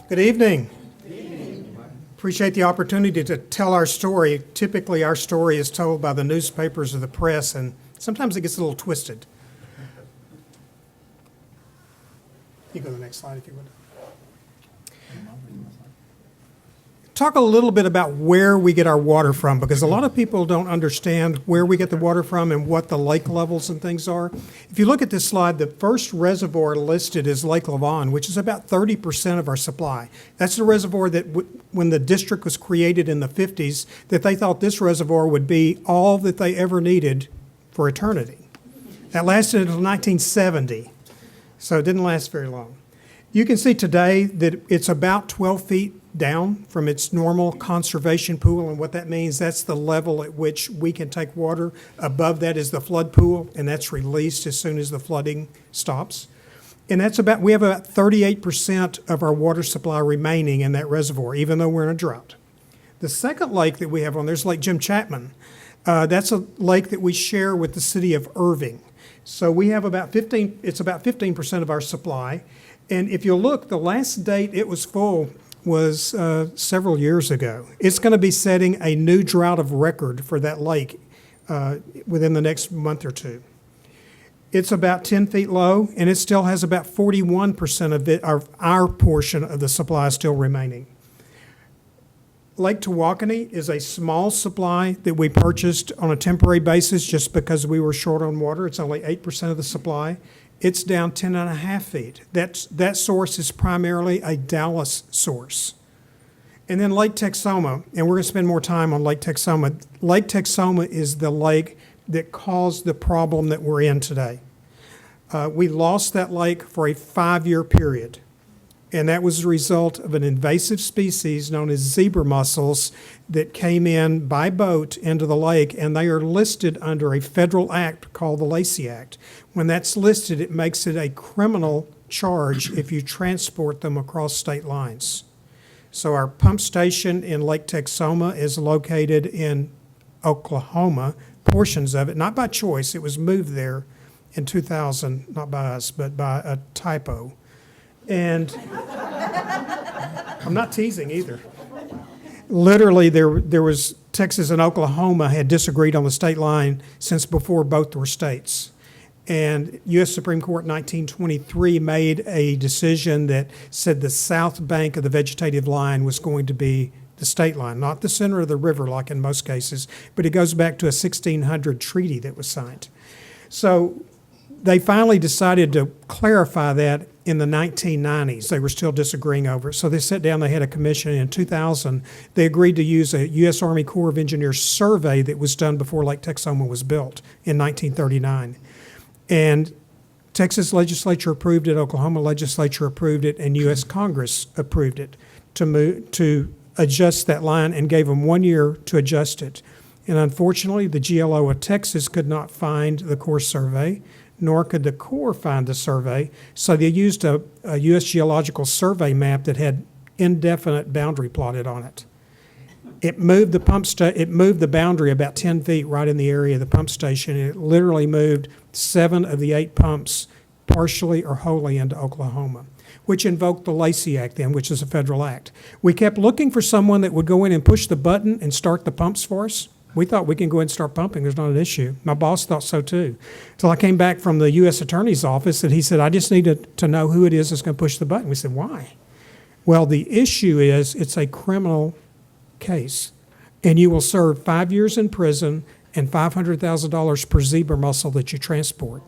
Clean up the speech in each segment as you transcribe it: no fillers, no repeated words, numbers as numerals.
Good evening. Appreciate the opportunity to tell our story. Typically, our story is told by the newspapers or the press, and sometimes it gets a little twisted. You go to the next slide if you would. Talk a little bit about where we get our water from, because a lot of people don't understand where we get the water from and what the lake levels and things are. If you look at this slide, the first reservoir listed is Lake Lavon, which is about 30% of our supply. That's the reservoir that when the district was created in the 50s, that they thought this reservoir would be all that they ever needed for eternity. That lasted until 1970, so it didn't last very long. You can see today that it's about 12 feet down from its normal conservation pool, and what that means, that's the level at which we can take water. Above that is the flood pool, and that's released as soon as the flooding stops. And we have about 38% of our water supply remaining in that reservoir, even though we're in a drought. The second lake that we have on there is Lake Jim Chapman. That's a lake that we share with the city of Irving. So we have about 15% of our supply. And if you look, the last date it was full was several years ago. It's going to be setting a new drought of record for that lake within the next month or two. It's about 10 feet low, and it still has about 41% of it, our portion of the supply still remaining. Lake Tawakoni is a small supply that we purchased on a temporary basis just because we were short on water. It's only 8% of the supply. It's down 10.5 feet. That source is primarily a Dallas source. And then Lake Texoma, and we're going to spend more time on Lake Texoma. Lake Texoma is the lake that caused the problem that we're in today. We lost that lake for a 5-year period, and that was the result of an invasive species known as zebra mussels that came in by boat into the lake, and they are listed under a federal act called the Lacey Act. When that's listed, it makes it a criminal charge if you transport them across state lines. So our pump station in Lake Texoma is located in Oklahoma, portions of it, not by choice. It was moved there in 2000, not by us, but by a typo. And I'm not teasing either. Literally, there was Texas and Oklahoma had disagreed on the state line since before both were states. And U.S. Supreme Court in 1923 made a decision that said the south bank of the vegetative line was going to be the state line, not the center of the river like in most cases, but it goes back to a 1600 treaty that was signed. So they finally decided to clarify that in the 1990s. They were still disagreeing over it. So they sat down, they had a commission, and in 2000, they agreed to use a U.S. Army Corps of Engineers survey that was done before Lake Texoma was built in 1939. And Texas legislature approved it, Oklahoma legislature approved it, and U.S. Congress approved it to adjust that line and gave them 1 year to adjust it. And unfortunately, the GLO of Texas could not find the Corps survey, nor could the Corps find the survey, so they used a U.S. Geological Survey map that had indefinite boundary plotted on it. It moved the boundary about 10 feet right in the area of the pump station, and it literally moved 7 of the 8 pumps partially or wholly into Oklahoma, which invoked the Lacey Act then, which is a federal act. We kept looking for someone that would go in and push the button and start the pumps for us. We thought we can go ahead and start pumping. There's not an issue. My boss thought so too. Until I came back from the U.S. Attorney's Office and he said, I just need to know who it is that's going to push the button. We said, why? Well, the issue is it's a criminal case, and you will serve 5 years in prison and $500,000 per zebra mussel that you transport.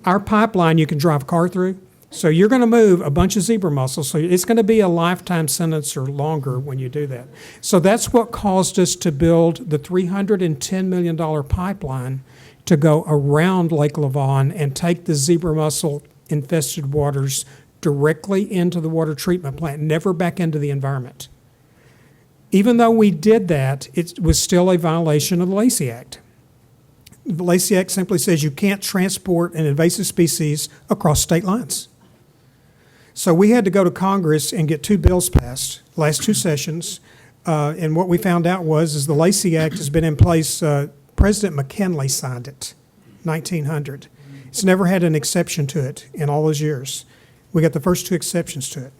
Our pipeline you can drive a car through, so you're going to move a bunch of zebra mussels, so it's going to be a lifetime sentence or longer when you do that. So that's what caused us to build the $310 million pipeline to go around Lake Lavon and take the zebra mussel infested waters directly into the water treatment plant, never back into the environment. Even though we did that, it was still a violation of the Lacey Act. The Lacey Act simply says you can't transport an invasive species across state lines. So we had to go to Congress and get 2 bills passed, last 2 sessions, and what we found out was the Lacey Act has been in place, President McKinley signed it, 1900. It's never had an exception to it in all those years. We got the first 2 exceptions to it.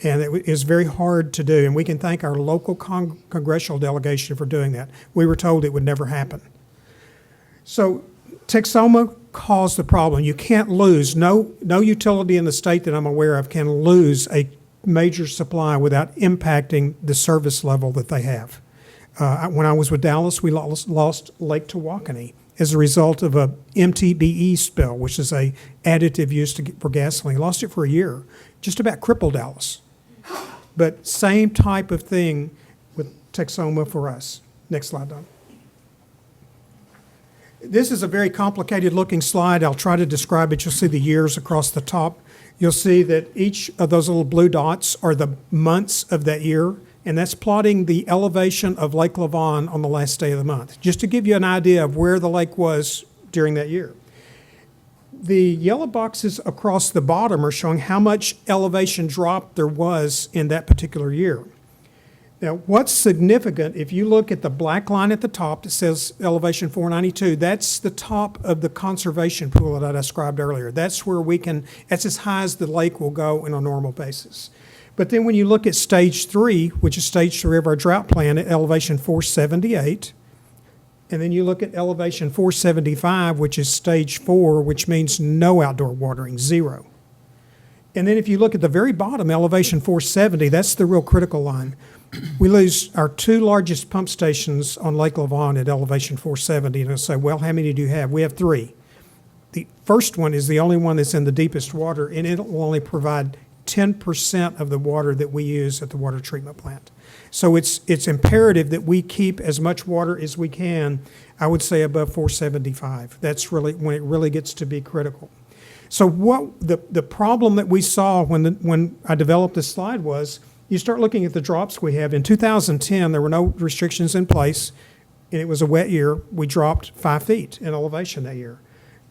And it is very hard to do. And we can thank our local congressional delegation for doing that. We were told it would never happen. So Texoma caused the problem. You can't lose. No utility in the state that I'm aware of can lose a major supply without impacting the service level that they have. When I was with Dallas, we lost Lake Tawakoni as a result of a MTBE spill, which is a additive used for gasoline. Lost it for a year. Just about crippled Dallas. But same type of thing with Texoma for us. Next slide, Don. This is a very complicated looking slide. I'll try to describe it. You'll see the years across the top. You'll see that each of those little blue dots are the months of that year, and that's plotting the elevation of Lake Lavon on the last day of the month, just to give you an idea of where the lake was during that year. The yellow boxes across the bottom are showing how much elevation drop there was in that particular year. Now, what's significant, if you look at the black line at the top that says elevation 492, that's the top of the conservation pool that I described earlier. That's where that's as high as the lake will go on a normal basis. But then when you look at stage 3, which is stage 3 of our drought plan at elevation 478, and then you look at elevation 475, which is stage 4, which means no outdoor watering, 0. And then if you look at the very bottom, elevation 470, that's the real critical line. We lose our 2 largest pump stations on Lake Lavon at elevation 470. And I'll say, well, how many do you have? We have 3. The first one is the only one that's in the deepest water, and it will only provide 10% of the water that we use at the water treatment plant. So it's imperative that we keep as much water as we can, I would say above 475. That's really when it really gets to be critical. So what the problem that we saw when I developed this slide was, you start looking at the drops we have. In 2010, there were no restrictions in place, and it was a wet year. We dropped 5 feet in elevation that year.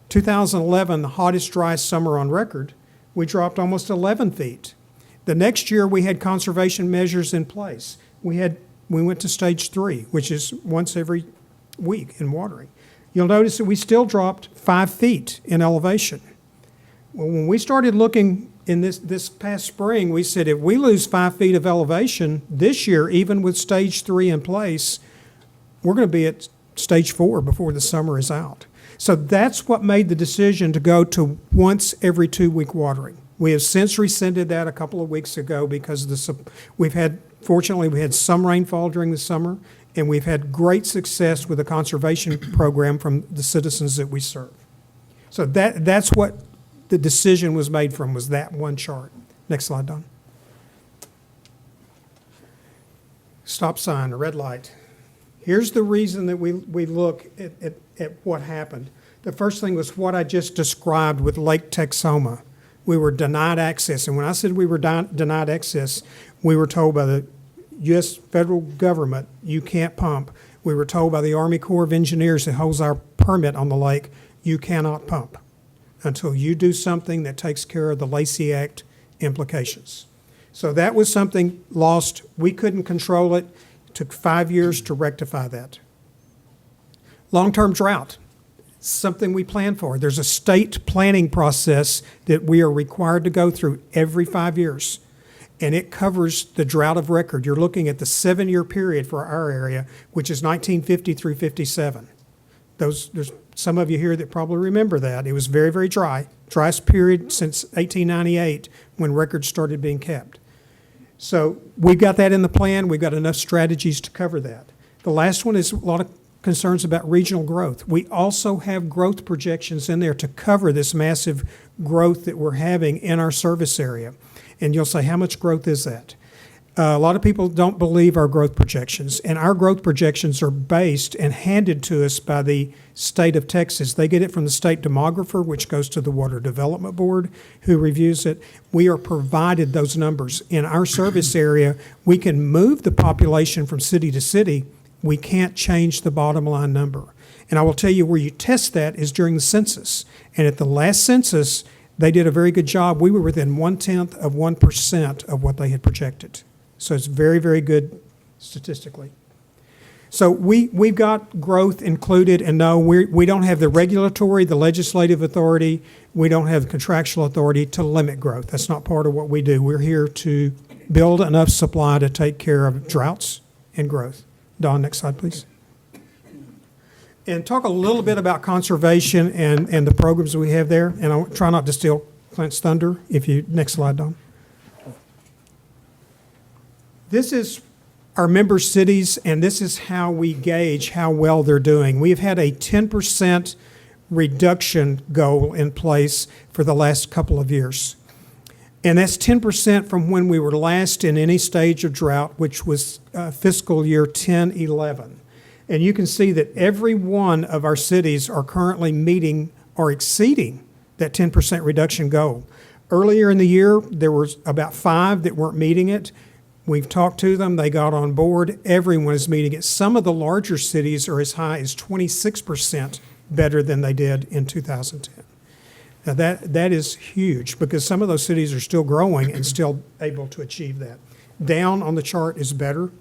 2011, the hottest, driest summer on record, we dropped almost 11 feet. The next year, we had conservation measures in place. We went to stage 3, which is once every week in watering. You'll notice that we still dropped 5 feet in elevation. Well, when we started looking in this past spring, we said if we lose 5 feet of elevation this year, even with stage 3 in place, we're going to be at stage 4 before the summer is out. So that's what made the decision to go to once every 2-week watering. We have since rescinded that a couple of weeks ago because fortunately we had some rainfall during the summer, and we've had great success with the conservation program from the citizens that we serve. So that's what the decision was made from, was that one chart. Next slide, Don. Stop sign, a red light. Here's the reason that we look at what happened. The first thing was what I just described with Lake Texoma. We were denied access, and when I said we were denied access, we were told by the U.S. federal government, you can't pump. We were told by the Army Corps of Engineers that holds our permit on the lake, you cannot pump until you do something that takes care of the Lacey Act implications. So that was something lost. We couldn't control it. It took 5 years to rectify that. Long-term drought, something we plan for. There's a state planning process that we are required to go through every 5 years, and it covers the drought of record. You're looking at the 7-year period for our area, which is 1950 through 57. There's some of you here that probably remember that. It was very, very dry, driest period since 1898 when records started being kept. So we've got that in the plan. We've got enough strategies to cover that. The last one is a lot of concerns about regional growth. We also have growth projections in there to cover this massive growth that we're having in our service area. And you'll say, how much growth is that? A lot of people don't believe our growth projections, and our growth projections are based and handed to us by the state of Texas. They get it from the state demographer, which goes to the Water Development Board, who reviews it. We are provided those numbers. In our service area, we can move the population from city to city. We can't change the bottom line number. And I will tell you where you test that is during the census. And at the last census, they did a very good job. We were within 1/10 of 1% of what they had projected. So it's very, very good statistically. So we've got growth included, and no, we don't have the regulatory, the legislative authority. We don't have the contractual authority to limit growth. That's not part of what we do. We're here to build enough supply to take care of droughts and growth. Don, next slide, please. And talk a little bit about conservation and the programs we have there. And I'll try not to steal Clint's thunder. Next slide, Don. This is our member cities, and this is how we gauge how well they're doing. We've had a 10% reduction goal in place for the last couple of years. And that's 10% from when we were last in any stage of drought, which was fiscal year 10-11. And you can see that every one of our cities are currently meeting or exceeding that 10% reduction goal. Earlier in the year, there was about 5 that weren't meeting it. We've talked to them, they got on board, everyone is meeting it. Some of the larger cities are as high as 26% better than they did in 2010. Now that is huge because some of those cities are still growing and still able to achieve that. Down on the chart is better,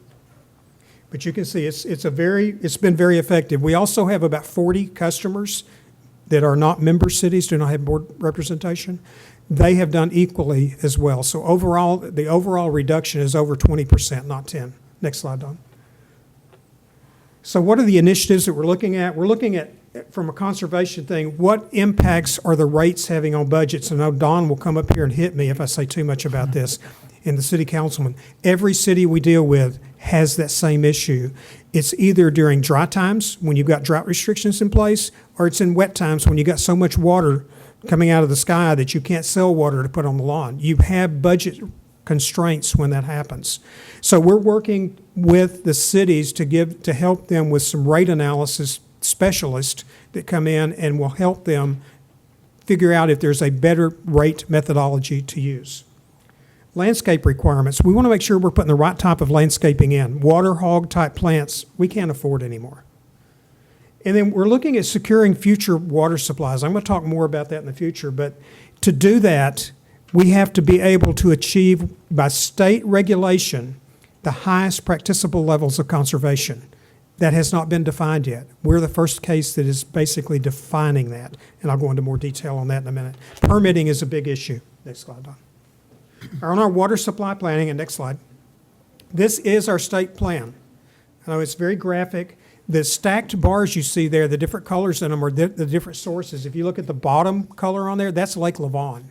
but you can see it's been very effective. We also have about 40 customers that are not member cities, do not have board representation. They have done equally as well. So overall, the overall reduction is over 20%, not 10. Next slide, Don. So what are the initiatives that we're looking at? We're looking at, from a conservation thing, what impacts are the rates having on budgets? I know Don will come up here and hit me if I say too much about this, and the city councilman. Every city we deal with has that same issue. It's either during dry times when you've got drought restrictions in place, or it's in wet times when you got so much water coming out of the sky that you can't sell water to put on the lawn. You have budget constraints when that happens. So we're working with the cities to help them with some rate analysis specialists that come in and will help them figure out if there's a better rate methodology to use. Landscape requirements. We want to make sure we're putting the right type of landscaping in. Water hog type plants, we can't afford anymore. And then we're looking at securing future water supplies. I'm going to talk more about that in the future, but to do that, we have to be able to achieve, by state regulation, the highest practicable levels of conservation. That has not been defined yet. We're the first case that is basically defining that, and I'll go into more detail on that in a minute. Permitting is a big issue. Next slide, Don. On our water supply planning, and next slide, this is our state plan. I know it's very graphic. The stacked bars you see there, the different colors in them are the different sources. If you look at the bottom color on there, that's Lake Lavon.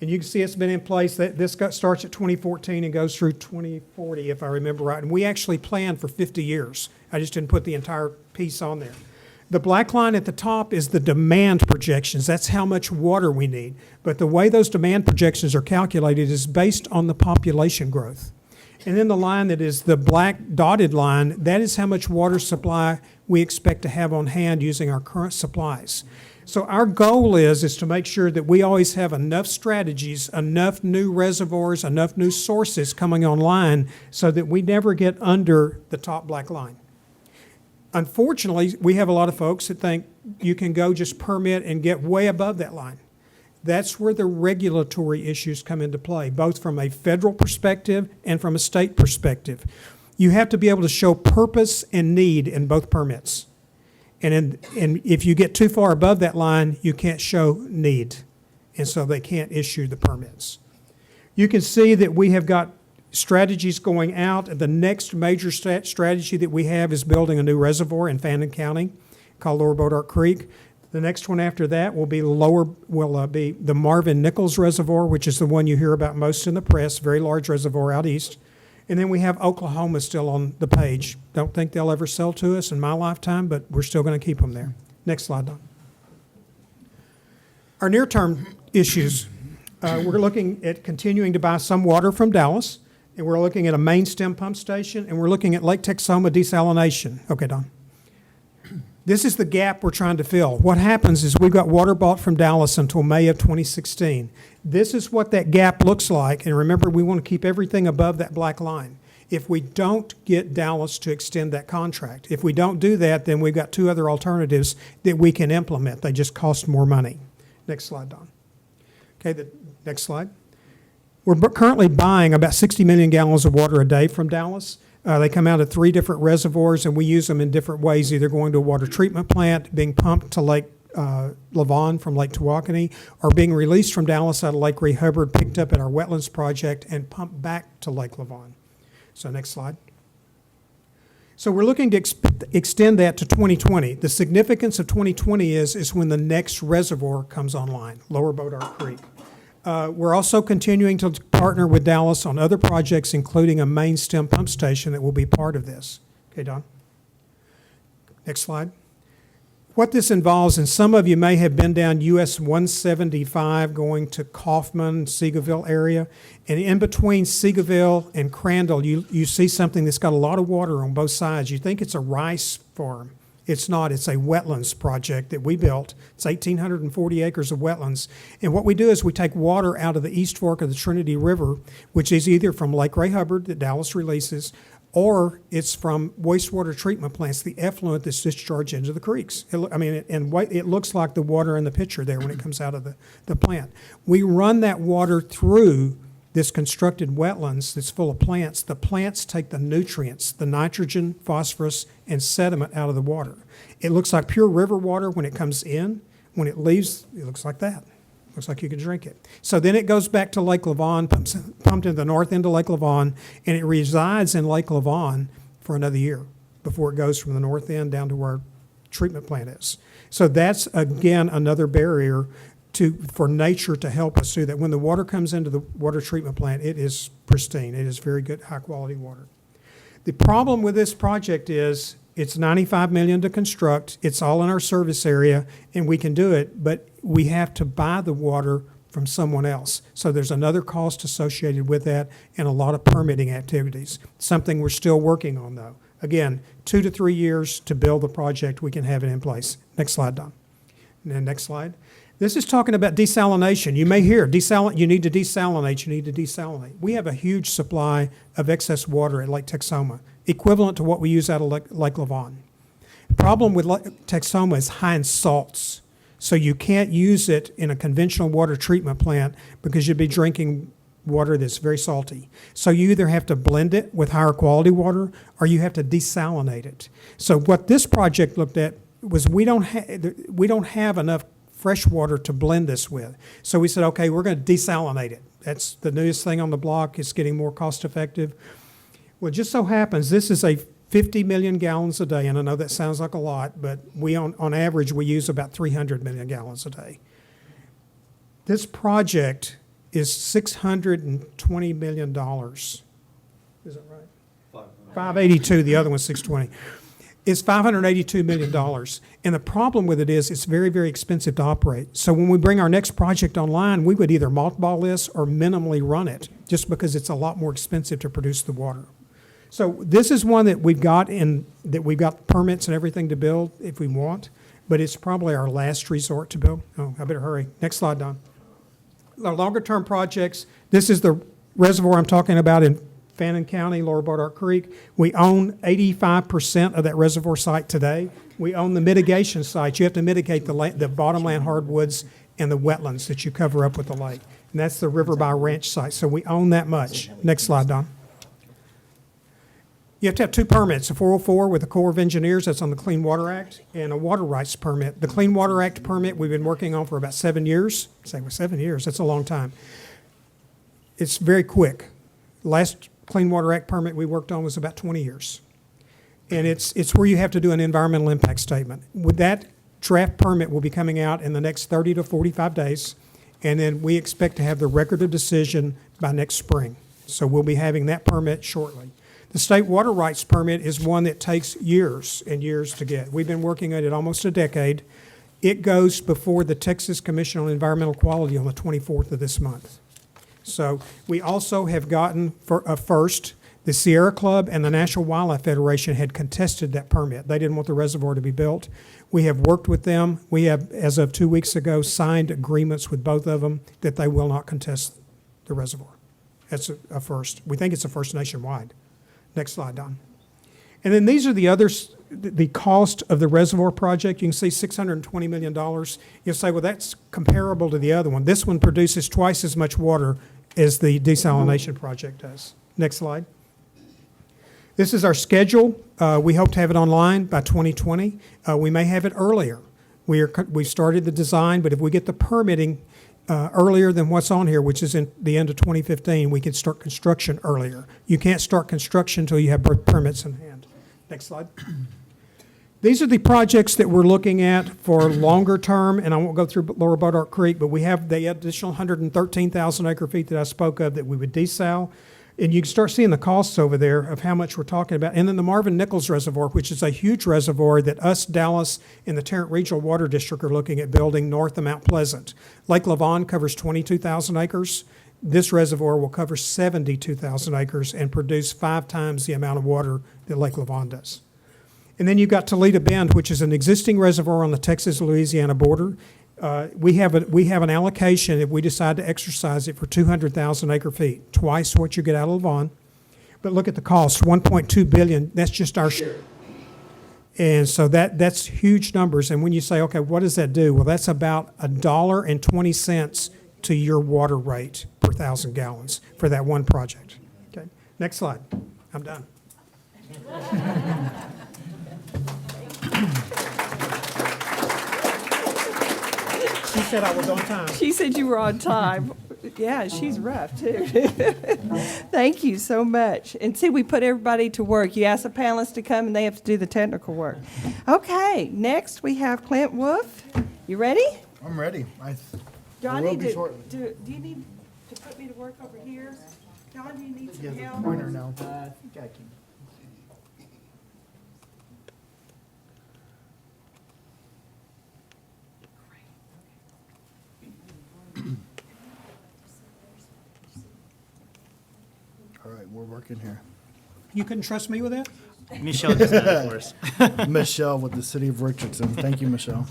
And you can see it's been in place. This starts at 2014 and goes through 2040, if I remember right. And we actually planned for 50 years. I just didn't put the entire piece on there. The black line at the top is the demand projections. That's how much water we need. But the way those demand projections are calculated is based on the population growth. And then the line that is the black dotted line, that is how much water supply we expect to have on hand using our current supplies. So our goal is to make sure that we always have enough strategies, enough new reservoirs, enough new sources coming online so that we never get under the top black line. Unfortunately, we have a lot of folks that think you can go just permit and get way above that line. That's where the regulatory issues come into play, both from a federal perspective and from a state perspective. You have to be able to show purpose and need in both permits. And if you get too far above that line, you can't show need, and so they can't issue the permits. You can see that we have got strategies going out. The next major strategy that we have is building a new reservoir in Fannin County called Lower Bodart Creek. The next one after that will be the Marvin Nichols Reservoir, which is the one you hear about most in the press, very large reservoir out east. And then we have Oklahoma still on the page. Don't think they'll ever sell to us in my lifetime, but we're still going to keep them there. Next slide, Don. Our near-term issues, we're looking at continuing to buy some water from Dallas, and we're looking at a main stem pump station, and we're looking at Lake Texoma desalination. Okay, Don. This is the gap we're trying to fill. What happens is we've got water bought from Dallas until May of 2016. This is what that gap looks like, and remember, we want to keep everything above that black line. If we don't get Dallas to extend that contract, if we don't do that, then we've got 2 other alternatives that we can implement. They just cost more money. Next slide, Don. Okay, the next slide. We're currently buying about 60 million gallons of water a day from Dallas. They come out of 3 different reservoirs, and we use them in different ways, either going to a water treatment plant, being pumped to Lake Lavon from Lake Tawakoni are being released from Dallas out of Lake Ray Hubbard, picked up at our wetlands project, and pumped back to Lake Lavon. So next slide. So we're looking to extend that to 2020. The significance of 2020 is when the next reservoir comes online, Lower Bodart Creek. We're also continuing to partner with Dallas on other projects, including a main stem pump station that will be part of this. Okay, Don? Next slide. What this involves, and some of you may have been down US 175 going to Kaufman, Seagoville area, and in between Seagoville and Crandall, you see something that's got a lot of water on both sides. You think it's a rice farm. It's not. It's a wetlands project that we built. It's 1,840 acres of wetlands. And what we do is we take water out of the East Fork of the Trinity River, which is either from Lake Ray Hubbard that Dallas releases, or it's from wastewater treatment plants, the effluent that's discharged into the creeks. It looks like the water in the picture there when it comes out of the plant. We run that water through this constructed wetlands that's full of plants. The plants take the nutrients, the nitrogen, phosphorus, and sediment out of the water. It looks like pure river water when it comes in. When it leaves, it looks like that. Looks like you can drink it. So then it goes back to Lake Lavon, pumped into the north end of Lake Lavon, and it resides in Lake Lavon for another year before it goes from the north end down to where treatment plant is. So that's, again, another barrier for nature to help us do that. When the water comes into the water treatment plant, it is pristine. It is very good, high-quality water. The problem with this project is it's $95 million to construct. It's all in our service area, and we can do it, but we have to buy the water from someone else. So there's another cost associated with that and a lot of permitting activities, something we're still working on, though. Again, 2 to 3 years to build the project. We can have it in place. Next slide, Don. And then next slide. This is talking about desalination. You may hear, you need to desalinate, you need to desalinate. We have a huge supply of excess water at Lake Texoma, equivalent to what we use out of Lake Lavon. The problem with Lake Texoma is high in salts. So you can't use it in a conventional water treatment plant because you'd be drinking water that's very salty. So you either have to blend it with higher quality water or you have to desalinate it. So what this project looked at was we don't have enough fresh water to blend this with. So we said, okay, we're going to desalinate it. That's the newest thing on the block. It's getting more cost effective. Well, it just so happens this is a 50 million gallons a day, and I know that sounds like a lot, but we on average we use about 300 million gallons a day. This project is $620 million. Is that right? 582. The other one's 620. It's $582 million, and the problem with it is it's very, very expensive to operate. So when we bring our next project online, we would either mothball this or minimally run it, just because it's a lot more expensive to produce the water. So this is one that we've got permits and everything to build if we want, but it's probably our last resort to build. Oh, I better hurry. Next slide, Don. Our longer-term projects, this is the reservoir I'm talking about in Fannin County, Lower Bodart Creek. We own 85% of that reservoir site today. We own the mitigation sites. You have to mitigate the bottomland hardwoods and the wetlands that you cover up with the lake. And that's the River by Ranch site. So we own that much. Next slide, Don. You have to have 2 permits, a 404 with the Corps of Engineers, that's on the Clean Water Act, and a water rights permit. The Clean Water Act permit we've been working on for about 7 years. Say, well, 7 years, that's a long time. It's very quick. Last Clean Water Act permit we worked on was about 20 years. And it's where you have to do an environmental impact statement. With that draft permit will be coming out in the next 30 to 45 days, and then we expect to have the record of decision by next spring. So we'll be having that permit shortly. The state water rights permit is one that takes years and years to get. We've been working at it almost a decade. It goes before the Texas Commission on Environmental Quality on the 24th of this month. So we also have gotten first, the Sierra Club and the National Wildlife Federation had contested that permit. They didn't want the reservoir to be built. We have worked with them. We have, as of 2 weeks ago, signed agreements with both of them that they will not contest the reservoir. That's a first. We think it's a first nationwide. Next slide, Don. And then these are the others, the cost of the reservoir project. You can see $620 million. You'll say, well, that's comparable to the other one. This one produces twice as much water as the desalination project does. Next slide. This is our schedule. We hope to have it online by 2020. We may have it earlier. We started the design, but if we get the permitting earlier than what's on here, which is in the end of 2015, we can start construction earlier. You can't start construction until you have permits in hand. Next slide. These are the projects that we're looking at for longer term, and I won't go through Lower Bodart Creek, but we have the additional 113,000 acre feet that I spoke of that we would desal. And you can start seeing the costs over there of how much we're talking about. And then the Marvin Nichols Reservoir, which is a huge reservoir that us, Dallas, and the Tarrant Regional Water District are looking at building north of Mount Pleasant. Lake Lavon covers 22,000 acres. This reservoir will cover 72,000 acres and produce 5 times the amount of water that Lake Lavon does. And then you've got Toledo Bend, which is an existing reservoir on the Texas-Louisiana border. We have an allocation if we decide to exercise it for 200,000 acre feet, twice what you get out of Lavon. But look at the cost, $1.2 billion. That's just our share. And so that's huge numbers. And when you say, okay, what does that do? Well, that's about $1.20 to your water rate per 1,000 gallons for that one project. Okay, next slide. I'm done. She said I was on time. She said you were on time. Yeah, she's rough, too. Thank you so much. And see, we put everybody to work. You ask the panelists to come, and they have to do the technical work. Okay, next we have Clint Wolf. You ready? I'm ready. John, will need be to, shortly. do you need to put me to work over here? John, do you need some He has a help? pointer now. I think I can. All right, we're working here. You couldn't trust me with that? Michelle just done it for us. Michelle with the city of Richardson. Thank you, Michelle.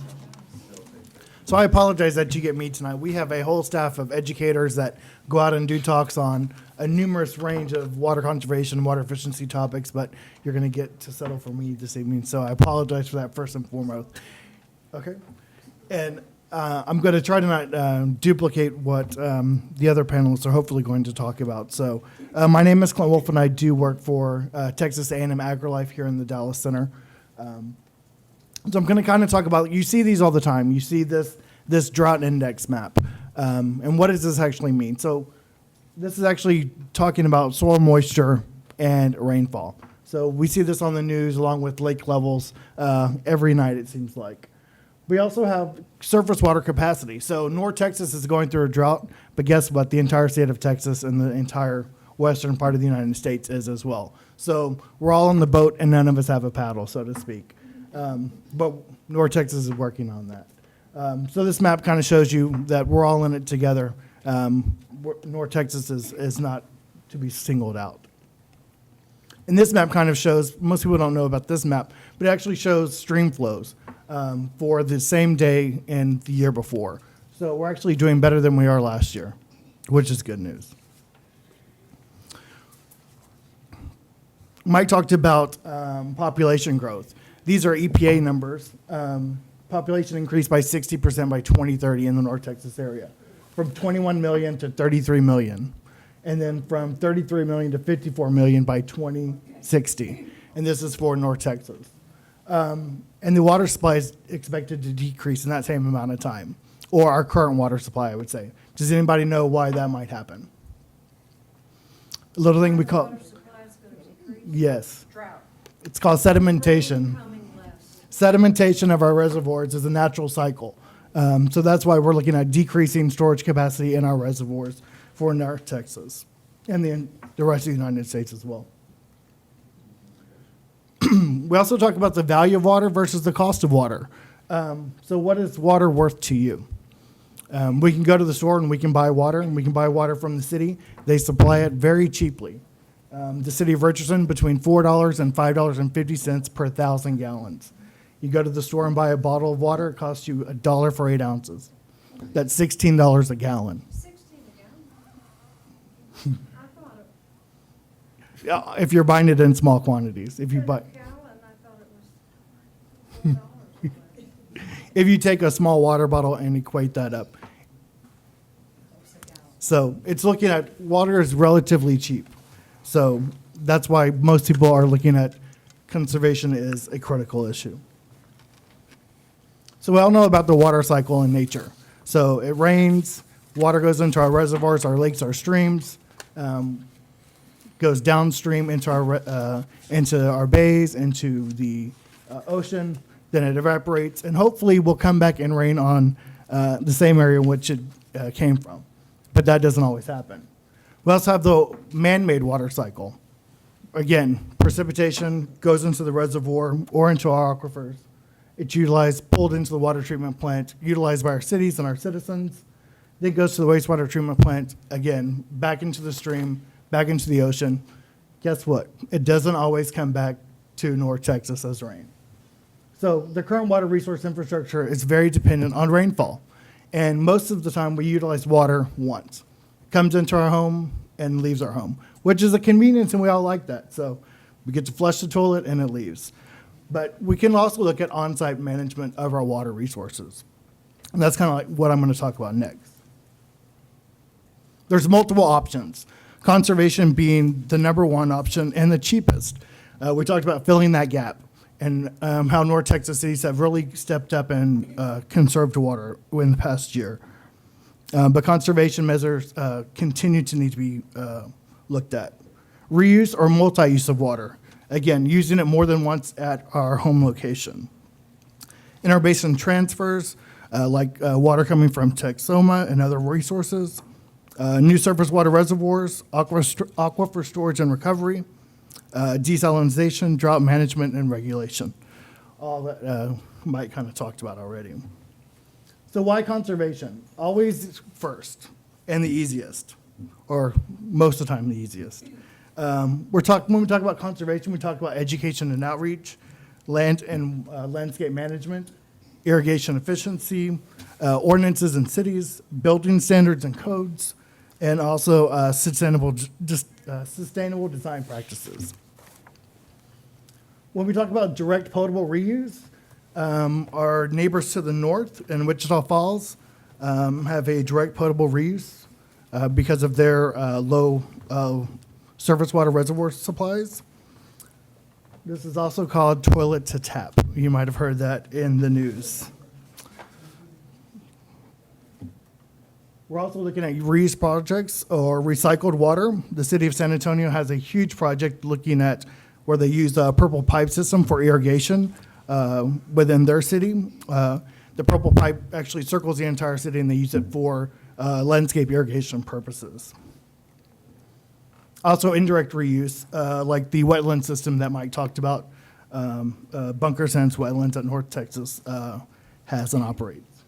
So I apologize that you get me tonight. We have a whole staff of educators that go out and do talks on a numerous range of water conservation and water efficiency topics, but you're going to get to settle for me this evening. So I apologize for that first and foremost. Okay. And I'm going to try to not duplicate what the other panelists are hopefully going to talk about. So my name is Clint Wolf, and I do work for Texas A&M AgriLife here in the Dallas Center. So I'm going to kind of talk about, you see these all the time. You see this drought index map. And what does this actually mean? So this is actually talking about soil moisture and rainfall. So we see this on the news along with lake levels every night, it seems like. We also have surface water capacity. So North Texas is going through a drought, but guess what? The entire state of Texas and the entire western part of the United States is as well. So we're all on the boat and none of us have a paddle, so to speak. But North Texas is working on that. So this map kind of shows you that we're all in it together. North Texas is not to be singled out. And this map kind of shows, most people don't know about this map, but it actually shows stream flows for the same day and the year before. So we're actually doing better than we are last year, which is good news. Mike talked about population growth. These are EPA numbers. Population increased by 60% by 2030 in the North Texas area, from 21 million to 33 million, and then from 33 million to 54 million by 2060. And this is for North Texas. And the water supply is expected to decrease in that same amount of time, or our current water supply, I would say. Does anybody know why that might happen? A little thing we call... Water supply is going to decrease? Yes. Drought. It's called sedimentation. Coming less. Sedimentation of our reservoirs is a natural cycle. So that's why we're looking at decreasing storage capacity in our reservoirs for North Texas and the rest of the United States as well. We also talk about the value of water versus the cost of water. So what is water worth to you? We can go to the store and we can buy water, and we can buy water from the city. They supply it very cheaply. The city of Richardson, between $4 and $5.50 per 1,000 gallons. You go to the store and buy a bottle of water, it costs you $1 for 8 ounces. That's $16 a gallon. 16 a gallon? I thought it If you're buying it in small quantities. If you buy, a gallon, I thought it was $4. if you take a small water bottle and equate that up. So it's looking at, water is relatively cheap. So that's why most people are looking at conservation is a critical issue. So we all know about the water cycle in nature. So it rains, water goes into our reservoirs, our lakes, our streams, goes downstream into our bays, into the ocean, then it evaporates, and hopefully will come back and rain on the same area in which it came from. But that doesn't always happen. We also have the man-made water cycle. Again, precipitation goes into the reservoir or into our aquifers. It's utilized, pulled into the water treatment plant, utilized by our cities and our citizens. Then goes to the wastewater treatment plant, again, back into the stream, back into the ocean. Guess what? It doesn't always come back to North Texas as rain. So the current water resource infrastructure is very dependent on rainfall. And most of the time we utilize water once. Comes into our home and leaves our home, which is a convenience and we all like that. So we get to flush the toilet and it leaves. But we can also look at on-site management of our water resources. And that's kind of like what I'm going to talk about next. There's multiple options, conservation being the number one option and the cheapest. We talked about filling that gap and how North Texas cities have really stepped up and conserved water in the past year. But conservation measures continue to need to be looked at. Reuse or multi-use of water. Again, using it more than once at our home location. In our basin transfers, like water coming from Texoma and other resources, new surface water reservoirs, aquifer storage and recovery, desalination, drought management, and regulation. All that Mike kind of talked about already. So why conservation? Always first and the easiest, or most of the time the easiest. When we talk about conservation, we talk about education and outreach, land and landscape management, irrigation efficiency, ordinances in cities, building standards and codes, and also sustainable design practices. When we talk about direct potable reuse, our neighbors to the north in Wichita Falls have a direct potable reuse because of their low surface water reservoir supplies. This is also called toilet to tap. You might have heard that in the news. We're also looking at reuse projects or recycled water. The city of San Antonio has a huge project looking at where they use a purple pipe system for irrigation within their city. The purple pipe actually circles the entire city and they use it for landscape irrigation purposes. Also indirect reuse, like the wetland system that Mike talked about, Bunker Sands Wetlands at North Texas has and operates,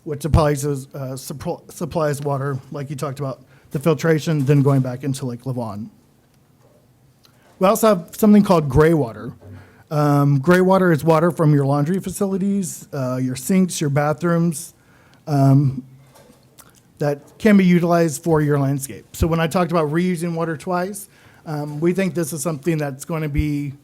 which supplies water, like you talked about, the filtration, then going back into Lake Lavon. We also have something called gray water. Gray water is water from your laundry facilities, your sinks, your bathrooms, that can be utilized for your landscape. So when I talked about reusing water twice, we think this is something that's going to be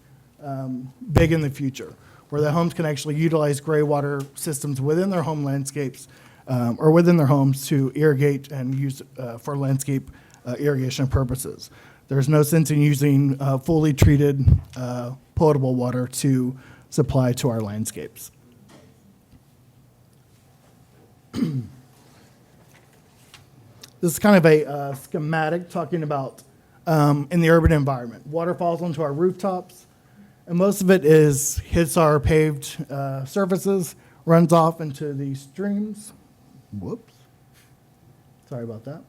big in the future, where the homes can actually utilize gray water systems within their home landscapes or within their homes to irrigate and use for landscape irrigation purposes. There's no sense in using fully treated potable water to supply to our landscapes. This is kind of a schematic talking about in the urban environment. Water falls onto our rooftops, and most of it hits our paved surfaces, runs off into the streams. Whoops. Sorry about that.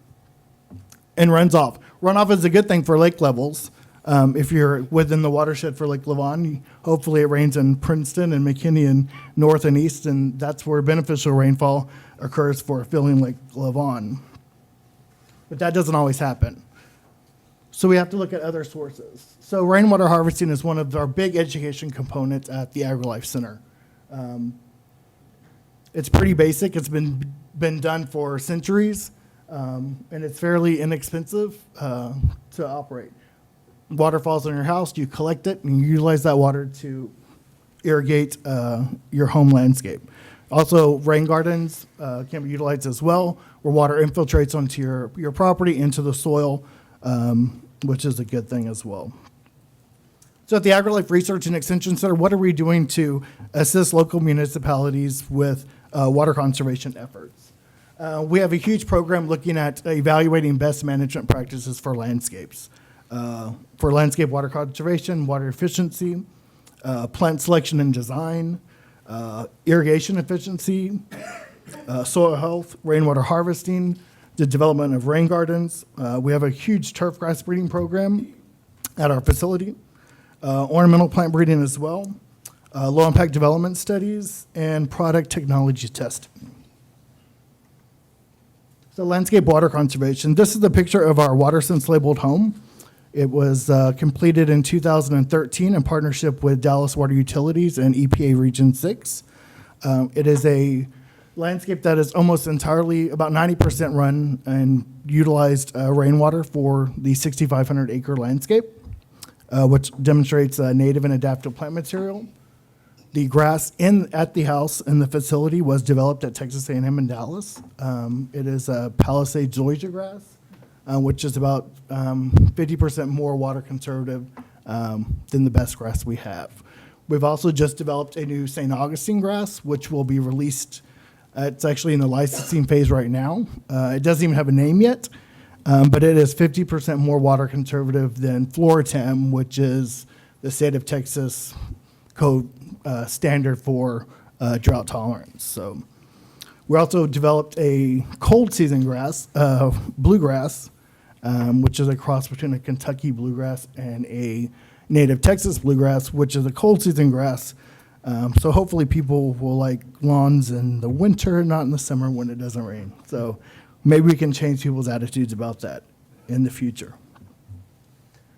And runs off. Runoff is a good thing for lake levels. If you're within the watershed for Lake Lavon, hopefully it rains in Princeton and McKinney and north and east, and that's where beneficial rainfall occurs for filling Lake Lavon. But that doesn't always happen. So we have to look at other sources. So rainwater harvesting is one of our big education components at the AgriLife Center. It's pretty basic. It's been done for centuries, and it's fairly inexpensive to operate. Water falls on your house, you collect it, and you utilize that water to irrigate your home landscape. Also, rain gardens can be utilized as well, where water infiltrates onto your property, into the soil, which is a good thing as well. So at the AgriLife Research and Extension Center, what are we doing to assist local municipalities with water conservation efforts? We have a huge program looking at evaluating best management practices for landscapes, for landscape water conservation, water efficiency, plant selection and design, irrigation efficiency, soil health, rainwater harvesting, the development of rain gardens. We have a huge turf grass breeding program at our facility, ornamental plant breeding as well, low impact development studies, and product technology testing. So landscape water conservation. This is the picture of our WaterSense labeled home. It was completed in 2013 in partnership with Dallas Water Utilities and EPA Region 6. It is a landscape that is almost entirely, about 90% run and utilized rainwater for the 6,500 acre landscape, which demonstrates native and adaptive plant material. The grass at the house in the facility was developed at Texas A&M in Dallas. It is a Palisade zoysia grass, which is about 50% more water conservative than the best grass we have. We've also just developed a new St. Augustine grass, which will be released. It's actually in the licensing phase right now. It doesn't even have a name yet, but it is 50% more water conservative than Floritem, which is the state of Texas code standard for drought tolerance. So we also developed a cold season grass, bluegrass, which is a cross between a Kentucky bluegrass and a native Texas bluegrass, which is a cold season grass. So hopefully people will like lawns in the winter, not in the summer when it doesn't rain. So maybe we can change people's attitudes about that in the future.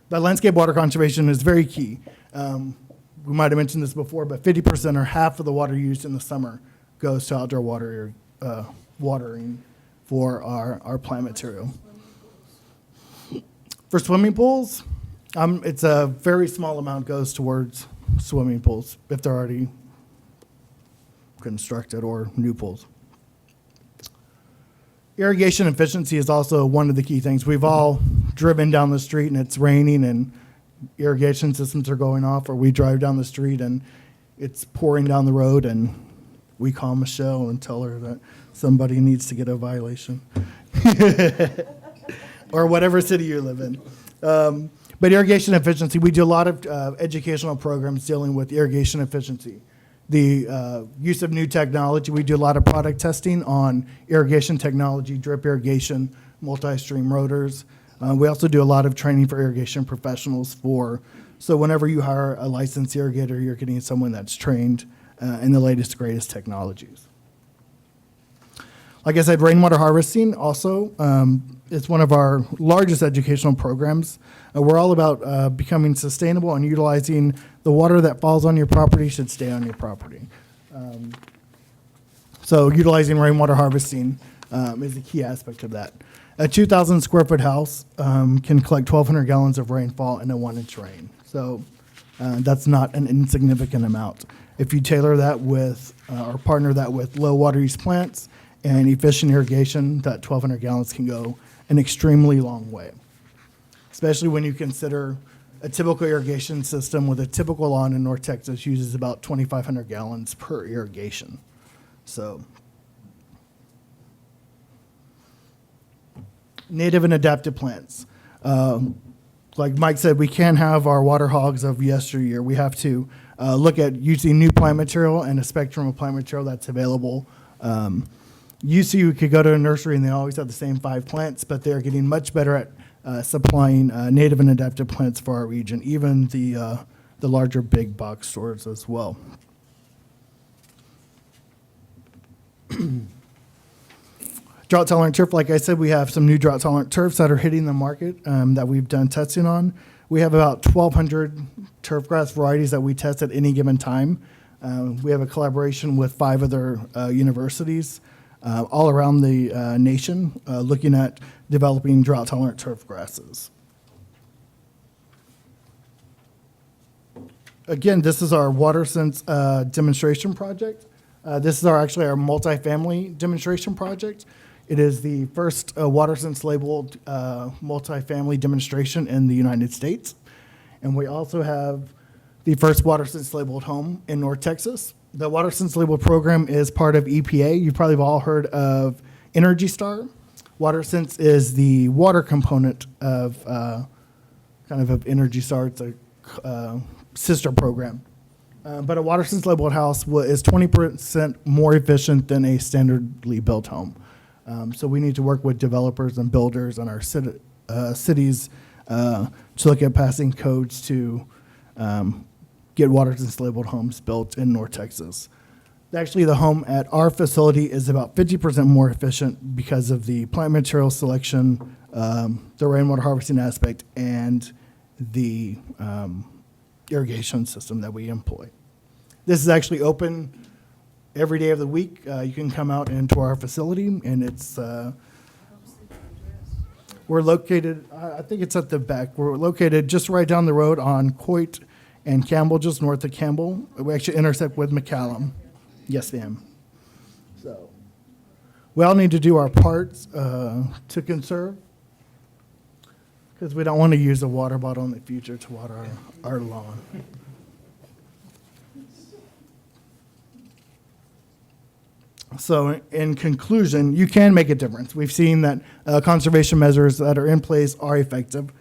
But landscape water conservation is very key. We might have mentioned this before, but 50% or half of the water used in the summer goes to outdoor watering for our plant material. For swimming pools, it's a very small amount goes towards swimming pools if they're already constructed or new pools. Irrigation efficiency is also one of the key things. We've all driven down the street and it's raining and irrigation systems are going off, or we drive down the street and it's pouring down the road and we call Michelle and tell her that somebody needs to get a violation. Or whatever city you live in. But irrigation efficiency, we do a lot of educational programs dealing with irrigation efficiency. The use of new technology, we do a lot of product testing on irrigation technology, drip irrigation, multi-stream rotors. We also do a lot of training for irrigation professionals so whenever you hire a licensed irrigator, you're getting someone that's trained in the latest, greatest technologies. Like I said, rainwater harvesting also is one of our largest educational programs. We're all about becoming sustainable and utilizing the water that falls on your property should stay on your property. So utilizing rainwater harvesting is a key aspect of that. A 2,000 square foot house can collect 1,200 gallons of rainfall in a 1-inch rain. So that's not an insignificant amount. If you tailor that with, or partner that with low water use plants and efficient irrigation, that 1,200 gallons can go an extremely long way. Especially when you consider a typical irrigation system with a typical lawn in North Texas uses about 2,500 gallons per irrigation. So native and adaptive plants. Like Mike said, we can't have our water hogs of yesteryear. We have to look at using new plant material and a spectrum of plant material that's available. Usually you could go to a nursery and they always have the same 5 plants, but they're getting much better at supplying native and adaptive plants for our region, even the larger big box stores as well. Drought tolerant turf, like I said, we have some new drought tolerant turfs that are hitting the market that we've done testing on. We have about 1,200 turf grass varieties that we test at any given time. We have a collaboration with 5 other universities all around the nation looking at developing drought tolerant turf grasses. Again, this is our WaterSense demonstration project. This is actually our multifamily demonstration project. It is the first WaterSense labeled multifamily demonstration in the United States. And we also have the first water sense labeled home in North Texas. The water sense labeled program is part of EPA. You've probably all heard of Energy Star. Water sense is the water component of of Energy Star. It's a sister program. But a water sense labeled house is 20% more efficient than a standardly built home. So we need to work with developers and builders in our cities to look at passing codes to get water sense labeled homes built in North Texas. Actually, the home at our facility is about 50% more efficient because of the plant material selection, the rainwater harvesting aspect, and the irrigation system that we employ. This is actually open every day of the week. You can come out into our facility, and it's we're located, I think it's at the back. We're located just right down the road on Coit and Campbell, just north of Campbell. We actually intersect with McCallum. Yes, ma'am. So we all need to do our parts to conserve, because we don't want to use a water bottle in the future to water our lawn. So in conclusion, you can make a difference. We've seen that conservation measures that are in place are effective.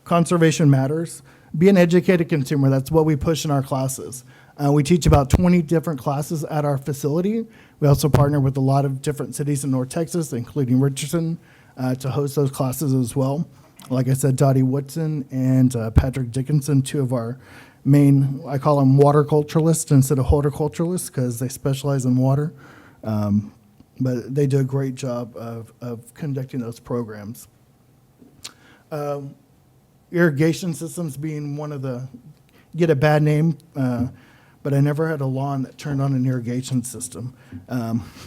Conservation matters. Be an educated consumer. That's what we push in our classes. We teach about 20 different classes at our facility. We also partner with a lot of different cities in North Texas, including Richardson, to host those classes as well. Like I said, Dottie Woodson and Patrick Dickinson, two of our main, I call them waterculturalists instead of horticulturalists, because they specialize in water. But they do a great job of conducting those programs. Irrigation systems being one of the, get a bad name, but I never had a lawn that turned on an irrigation system.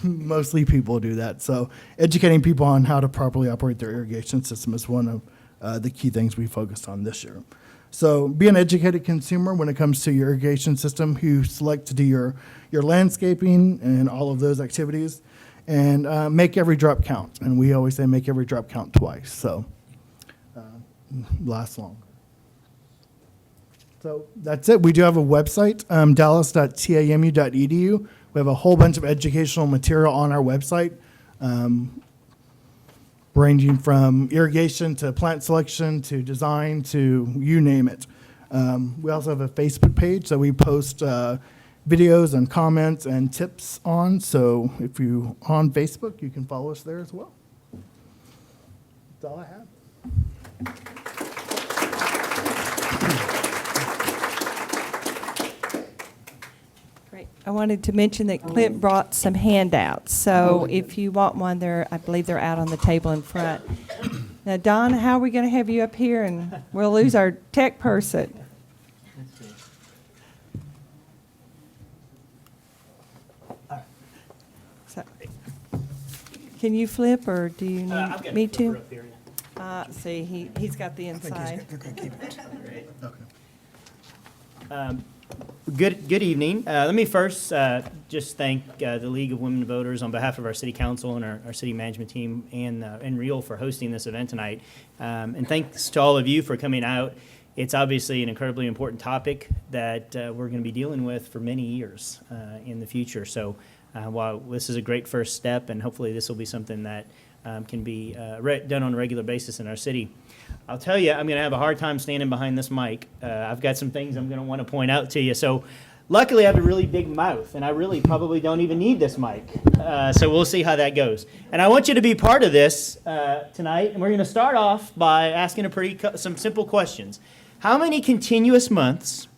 Mostly people do that. So educating people on how to properly operate their irrigation system is one of the key things we focused on this year. So be an educated consumer when it comes to your irrigation system, who select to do your landscaping and all of those activities, and make every drop count. And we always say make every drop count twice, so last long. So that's it. We do have a website, dallas.tamu.edu. We have a whole bunch of educational material on our website, ranging from irrigation to plant selection to design to you name it. We also have a Facebook page that we post videos and comments and tips on. So if you're on Facebook, you can follow us there as well. That's all I have. Great. I wanted to mention that Clint brought some handouts. So if you want one, I believe they're out on the table in front. Now, Don, how are we going to have you up here, and we'll lose our tech person? So, can you flip, or do you need me to? See, he's got the inside. Good evening. Let me first just thank the League of Women Voters on behalf of our city council and our city management team and Real for hosting this event tonight. And thanks to all of you for coming out. It's obviously an incredibly important topic that we're going to be dealing with for many years in the future. So while this is a great first step, and hopefully this will be something that can be done on a regular basis in our city. I'll tell you, I'm going to have a hard time standing behind this mic. I've got some things I'm going to want to point out to you. So luckily I have a really big mouth, and I really probably don't even need this mic. So we'll see how that goes. And I want you to be part of this tonight, and we're going to start off by asking some simple questions. How many continuous months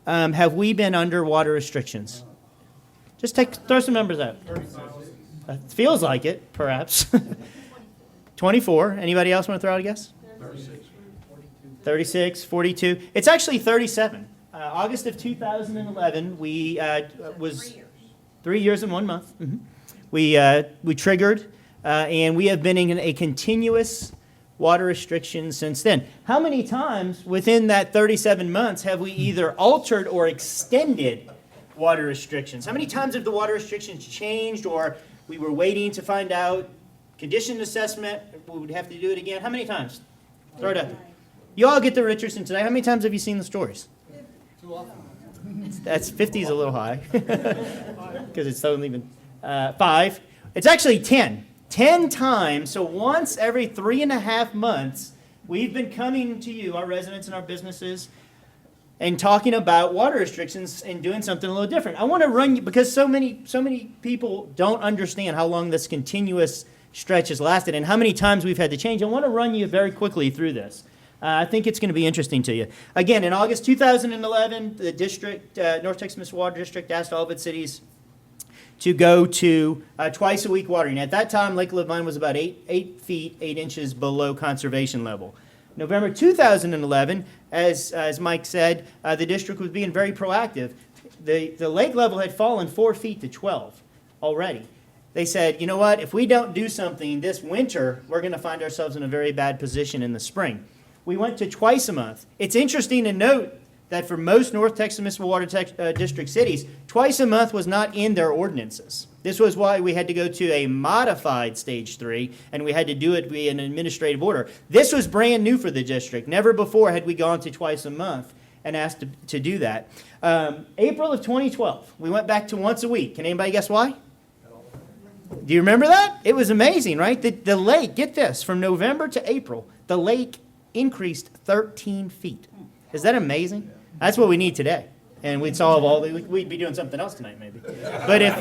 have we been under water restrictions? Just throw some numbers out. 36. Feels like it, perhaps. 24. Anybody else want to throw out a guess? 36, 42. It's actually 37. August of 2011, we was 3 years and 1 month. Mm-hmm. We triggered, and we have been in a continuous water restriction since then. How many times within that 37 months have we either altered or extended water restrictions? How many times have the water restrictions changed, or we were waiting to find out, condition assessment, we would have to do it again? How many times? Throw it out there. You all get to Richardson today. How many times have you seen the stories? That's 50 is a little high because it's so even. 5. It's actually 10. 10 times. So once every 3.5 months, we've been coming to you, our residents and our businesses, and talking about water restrictions and doing something a little different. I want to run you because so many people don't understand how long this continuous stretch has lasted and how many times we've had to change. I want to run you very quickly through this. I think it's going to be interesting to you. Again, in August 2011, the district, North Texas Municipal Water District, asked all of its cities to go to twice a week watering. At that time, Lake Levine was about 8 feet, 8 inches below conservation level. November 2011, as Mike said, the district was being very proactive. The lake level had fallen 4 feet to 12 already. They said, you know what, if we don't do something this winter, we're going to find ourselves in a very bad position in the spring. We went to twice a month. It's interesting to note that for most North Texas Municipal Water District cities, twice a month was not in their ordinances. This was why we had to go to a modified stage 3, and we had to do it via an administrative order. This was brand new for the district. Never before had we gone to twice a month and asked to do that. April of 2012, we went back to once a week. Can anybody guess why? Do you remember that? It was amazing, right? The lake, get this, from November to April, the lake increased 13 feet. Is that amazing? That's what we need today. And we'd solve we'd be doing something else tonight maybe. But if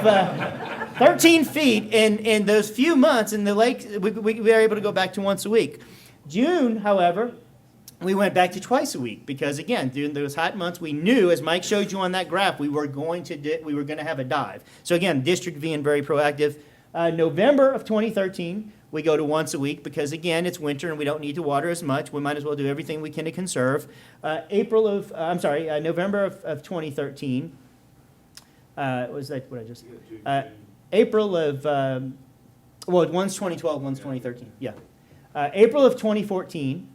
13 feet in those few months in the lake, we were able to go back to once a week. June, however, we went back to twice a week because, again, during those hot months, we knew, as Mike showed you on that graph, we were going to have a dive. So, again, district being very proactive. November of 2013, we go to once a week because, again, it's winter and we don't need to water as much. We might as well do everything we can to conserve. November of 2013, was that what I just April of, one's 2012, one's 2013, yeah. April of 2014,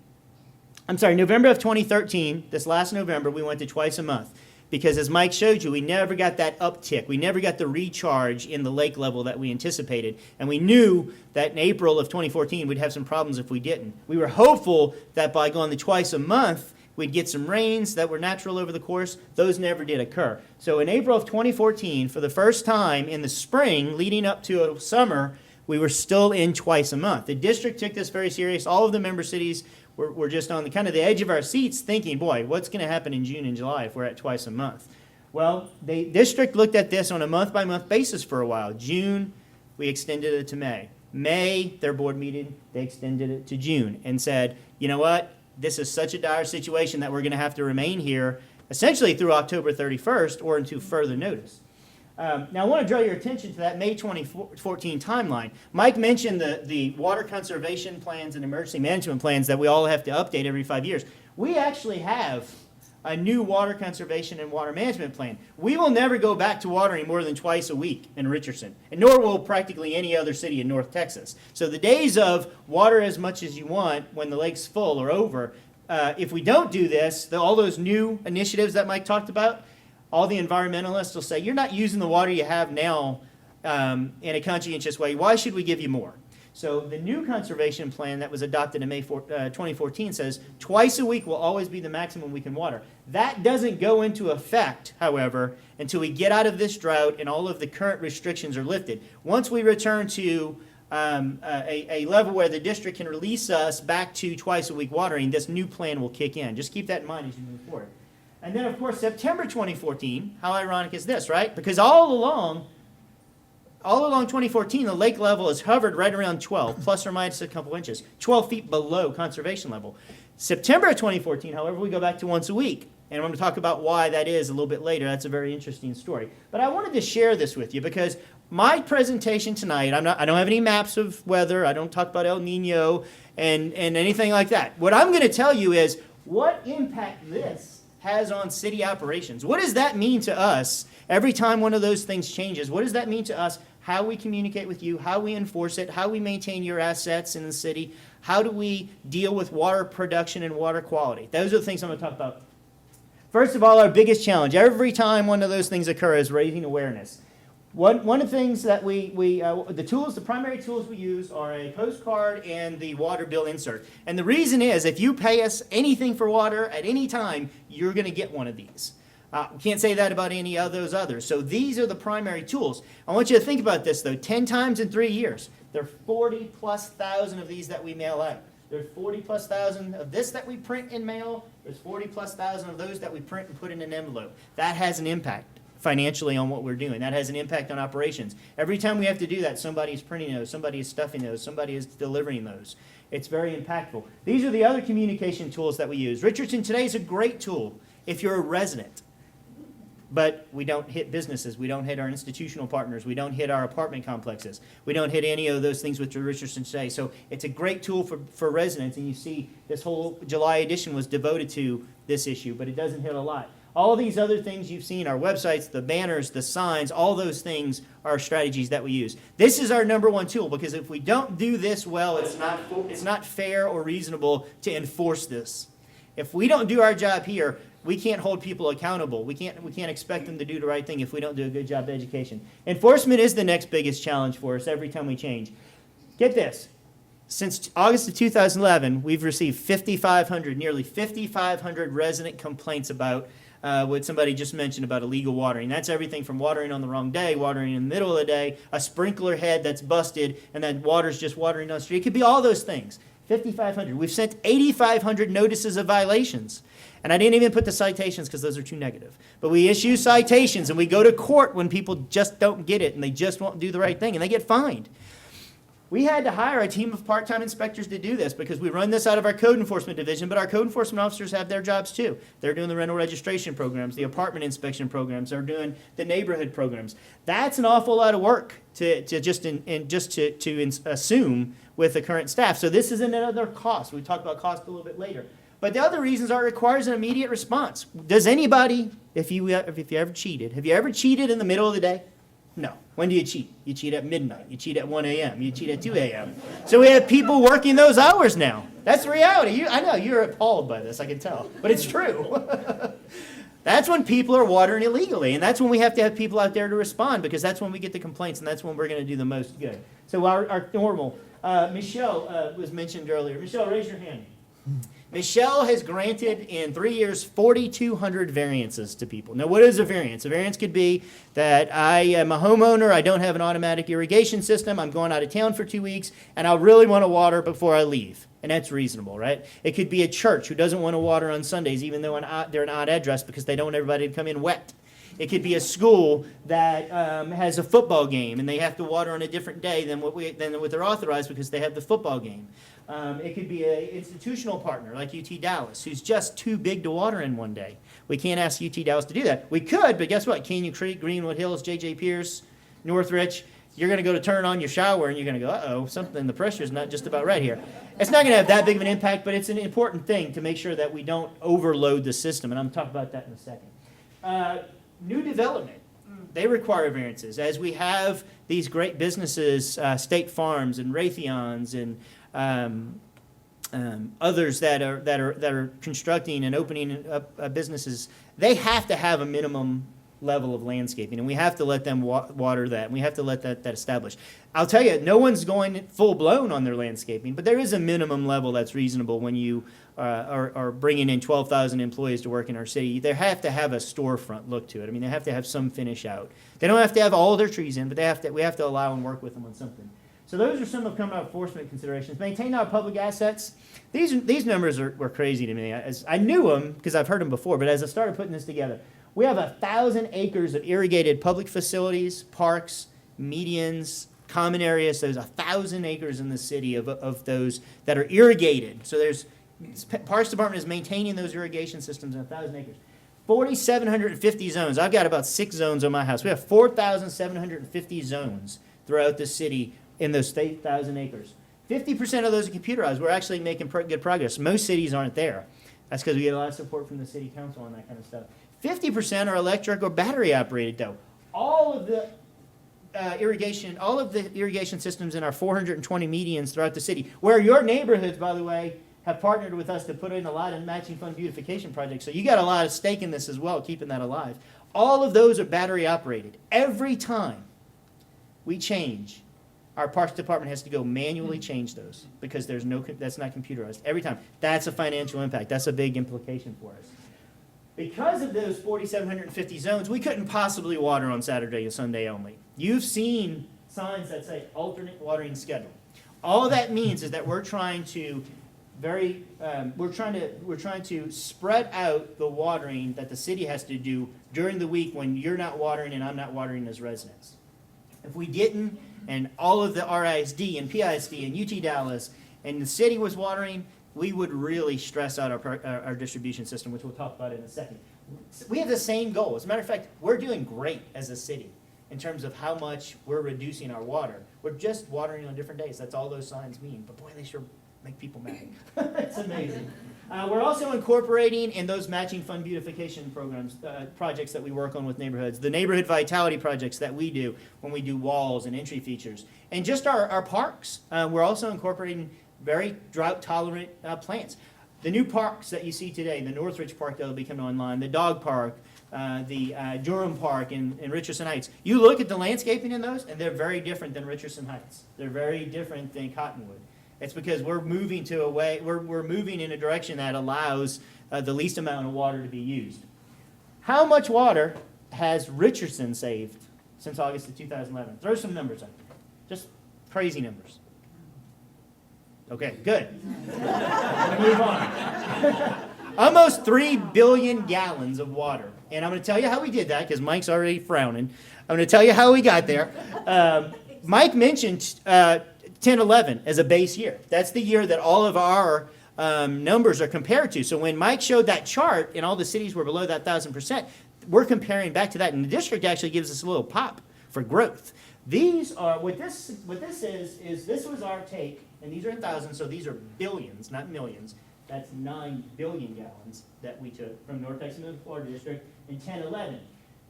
November of 2013, this last November, we went to twice a month. Because as Mike showed you, we never got that uptick. We never got the recharge in the lake level that we anticipated. And we knew that in April of 2014, we'd have some problems if we didn't. We were hopeful that by going to twice a month, we'd get some rains that were natural over the course. Those never did occur. So in April of 2014, for the first time in the spring leading up to a summer, we were still in twice a month. The district took this very serious. All of the member cities were just on the kind of the edge of our seats thinking, boy, what's going to happen in June and July if we're at twice a month? Well, the district looked at this on a month-by-month basis for a while. June, we extended it to May. May, their board meeting, they extended it to June and said, you know what, this is such a dire situation that we're going to have to remain here essentially through October 31st or until further notice. Now, I want to draw your attention to that May 2014 timeline. Mike mentioned the water conservation plans and emergency management plans that we all have to update every 5 years. We actually have a new water conservation and water management plan. We will never go back to watering more than twice a week in Richardson, and nor will practically any other city in North Texas. So the days of water as much as you want when the lake's full are over. If we don't do this, all those new initiatives that Mike talked about, all the environmentalists will say, you're not using the water you have now in a conscientious way. Why should we give you more? So the new conservation plan that was adopted in May 2014 says twice a week will always be the maximum we can water. That doesn't go into effect, however, until we get out of this drought and all of the current restrictions are lifted. Once we return to a level where the district can release us back to twice a week watering, this new plan will kick in. Just keep that in mind as you move forward. And then, of course, September 2014, how ironic is this, right? Because all along 2014, the lake level has hovered right around 12, plus or minus a couple inches, 12 feet below conservation level. September of 2014, however, we go back to once a week. And I'm going to talk about why that is a little bit later. That's a very interesting story. But I wanted to share this with you because my presentation tonight, I don't have any maps of weather. I don't talk about El Nino and anything like that. What I'm going to tell you is what impact this has on city operations. What does that mean to us every time one of those things changes? What does that mean to us? How we communicate with you, how we enforce it, how we maintain your assets in the city, how do we deal with water production and water quality? Those are the things I'm going to talk about. First of all, our biggest challenge every time one of those things occur is raising awareness. One of the things that the primary tools we use are a postcard and the water bill insert. And the reason is if you pay us anything for water at any time, you're going to get one of these. We can't say that about any of those others. So these are the primary tools. I want you to think about this, though. 10 times in 3 years, there are 40+ thousand of these that we mail out. There's 40+ thousand of this that we print and mail. There's 40+ thousand of those that we print and put in an envelope. That has an impact financially on what we're doing. That has an impact on operations. Every time we have to do that, somebody is printing those, somebody is stuffing those, somebody is delivering those. It's very impactful. These are the other communication tools that we use. Richardson today is a great tool if you're a resident. But we don't hit businesses. We don't hit our institutional partners. We don't hit our apartment complexes. We don't hit any of those things with Richardson today. So it's a great tool for residents. And you see this whole July edition was devoted to this issue, but it doesn't hit a lot. All these other things you've seen, our websites, the banners, the signs, all those things are strategies that we use. This is our number one tool, because if we don't do this well, it's not fair or reasonable to enforce this. If we don't do our job here, we can't hold people accountable. We can't expect them to do the right thing if we don't do a good job of education. Enforcement is the next biggest challenge for us every time we change. Get this. Since August of 2011, we've received nearly 5,500 resident complaints about what somebody just mentioned about illegal watering. That's everything from watering on the wrong day, watering in the middle of the day, a sprinkler head that's busted, and then water's just watering down the street. It could be all those things. 5,500. We've sent 8,500 notices of violations. And I didn't even put the citations because those are too negative. But we issue citations, and we go to court when people just don't get it and they just won't do the right thing, and they get fined. We had to hire a team of part-time inspectors to do this because we run this out of our code enforcement division, but our code enforcement officers have their jobs too. They're doing the rental registration programs, the apartment inspection programs, they're doing the neighborhood programs. That's an awful lot of work to assume with the current staff. So this is another cost. We'll talk about cost a little bit later. But the other reasons are it requires an immediate response. Does anybody, if you ever cheated, have you ever cheated in the middle of the day? No. When do you cheat? You cheat at midnight. You cheat at 1 a.m. You cheat at 2 a.m. So we have people working those hours now. That's the reality. I know you're appalled by this, I can tell. But it's true. That's when people are watering illegally. And that's when we have to have people out there to respond, because that's when we get the complaints, and that's when we're going to do the most good. So our normal, Michelle was mentioned earlier. Michelle, raise your hand. Michelle has granted in 3 years 4,200 variances to people. Now, what is a variance? A variance could be that I am a homeowner, I don't have an automatic irrigation system, I'm going out of town for 2 weeks, and I really want to water before I leave. And that's reasonable, right? It could be a church who doesn't want to water on Sundays, even though they're an odd address, because they don't want everybody to come in wet. It could be a school that has a football game, and they have to water on a different day than what they're authorized because they have the football game. It could be an institutional partner like UT Dallas, who's just too big to water in one day. We can't ask UT Dallas to do that. We could, but guess what? Canyon Creek, Greenwood Hills, J.J. Pierce, Northridge, you're going to go to turn on your shower, and you're going to go, uh-oh, the pressure's not just about right here. It's not going to have that big of an impact, but it's an important thing to make sure that we don't overload the system, and I'm going to talk about that in a second. New development, they require variances. As we have these great businesses, State Farms and Raytheons and others that are constructing and opening up businesses, they have to have a minimum level of landscaping, and we have to let them water that, and we have to let that establish. I'll tell you, no one's going full blown on their landscaping, but there is a minimum level that's reasonable when you are bringing in 12,000 employees to work in our city. They have to have a storefront look to it. I mean, they have to have some finish out. They don't have to have all their trees in, but we have to allow and work with them on something. So those are some of criminal enforcement considerations. Maintain our public assets. These numbers were crazy to me. I knew them because I've heard them before, but as I started putting this together, we have 1,000 acres of irrigated public facilities, parks, medians, common areas. There's 1,000 acres in the city of those that are irrigated. So Parks Department is maintaining those irrigation systems in 1,000 acres. 4,750 zones. I've got about 6 zones on my house. We have 4,750 zones throughout the city in those 1,000 acres. 50% of those are computerized. We're actually making good progress. Most cities aren't there. That's because we get a lot of support from the city council on that kind of stuff. 50% are electric or battery operated, though. All of the irrigation systems in our 420 medians throughout the city, where your neighborhoods, by the way, have partnered with us to put in a lot of matching fund beautification projects. So you got a lot of stake in this as well, keeping that alive. All of those are battery operated. Every time we change, our Parks Department has to go manually change those because that's not computerized. Every time. That's a financial impact. That's a big implication for us. Because of those 4,750 zones, we couldn't possibly water on Saturday and Sunday only. You've seen signs that say alternate watering schedule. All that means is that we're trying to we're trying to spread out the watering that the city has to do during the week when you're not watering and I'm not watering as residents. If we didn't, and all of the RISD and PISD and UT Dallas and the city was watering, we would really stress out our distribution system, which we'll talk about in a second. We have the same goal. As a matter of fact, we're doing great as a city in terms of how much we're reducing our water. We're just watering on different days. That's all those signs mean. But boy, they sure make people mad. It's amazing. We're also incorporating in those matching fund beautification programs, projects that we work on with neighborhoods, the neighborhood vitality projects that we do when we do walls and entry features. And just our parks, we're also incorporating very drought-tolerant plants. The new parks that you see today, the Northridge Park that will be coming online, the dog park, the Durham Park in Richardson Heights. You look at the landscaping in those, and they're very different than Richardson Heights. They're very different than Cottonwood. It's because we're moving we're moving in a direction that allows the least amount of water to be used. How much water has Richardson saved since August of 2011? Throw some numbers out there. Just crazy numbers. Okay, good. Let me move on. Almost 3 billion gallons of water. And I'm going to tell you how we did that, because Mike's already frowning. I'm going to tell you how we got there. Mike mentioned 10-11 as a base year. That's the year that all of our numbers are compared to. So when Mike showed that chart and all the cities were below that 1,000%, we're comparing back to that. And the district actually gives us a little pop for growth. These are, what this is this was our take, and these are in thousands, so these are billions, not millions. That's 9 billion gallons that we took from North Texas and the Florida District in 10-11.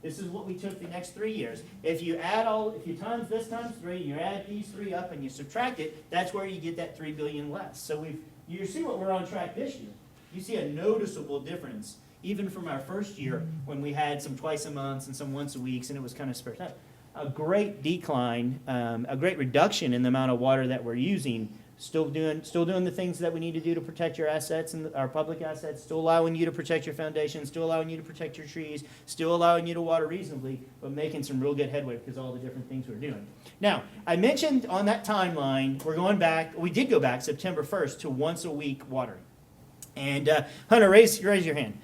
This is what we took the next 3 years. If you times this times 3, you add these 3 up and you subtract it, that's where you get that 3 billion less. So you see what we're on track this year. You see a noticeable difference, even from our first year when we had some twice a month and some once a week, and it was kind of spread out. A great decline, a great reduction in the amount of water that we're using. Still doing the things that we need to do to protect your assets and our public assets, still allowing you to protect your foundations, still allowing you to protect your trees, still allowing you to water reasonably, but making some real good headway because of all the different things we're doing. Now, I mentioned on that timeline, we did go back September 1st to once a week watering. And Hunter, raise your hand.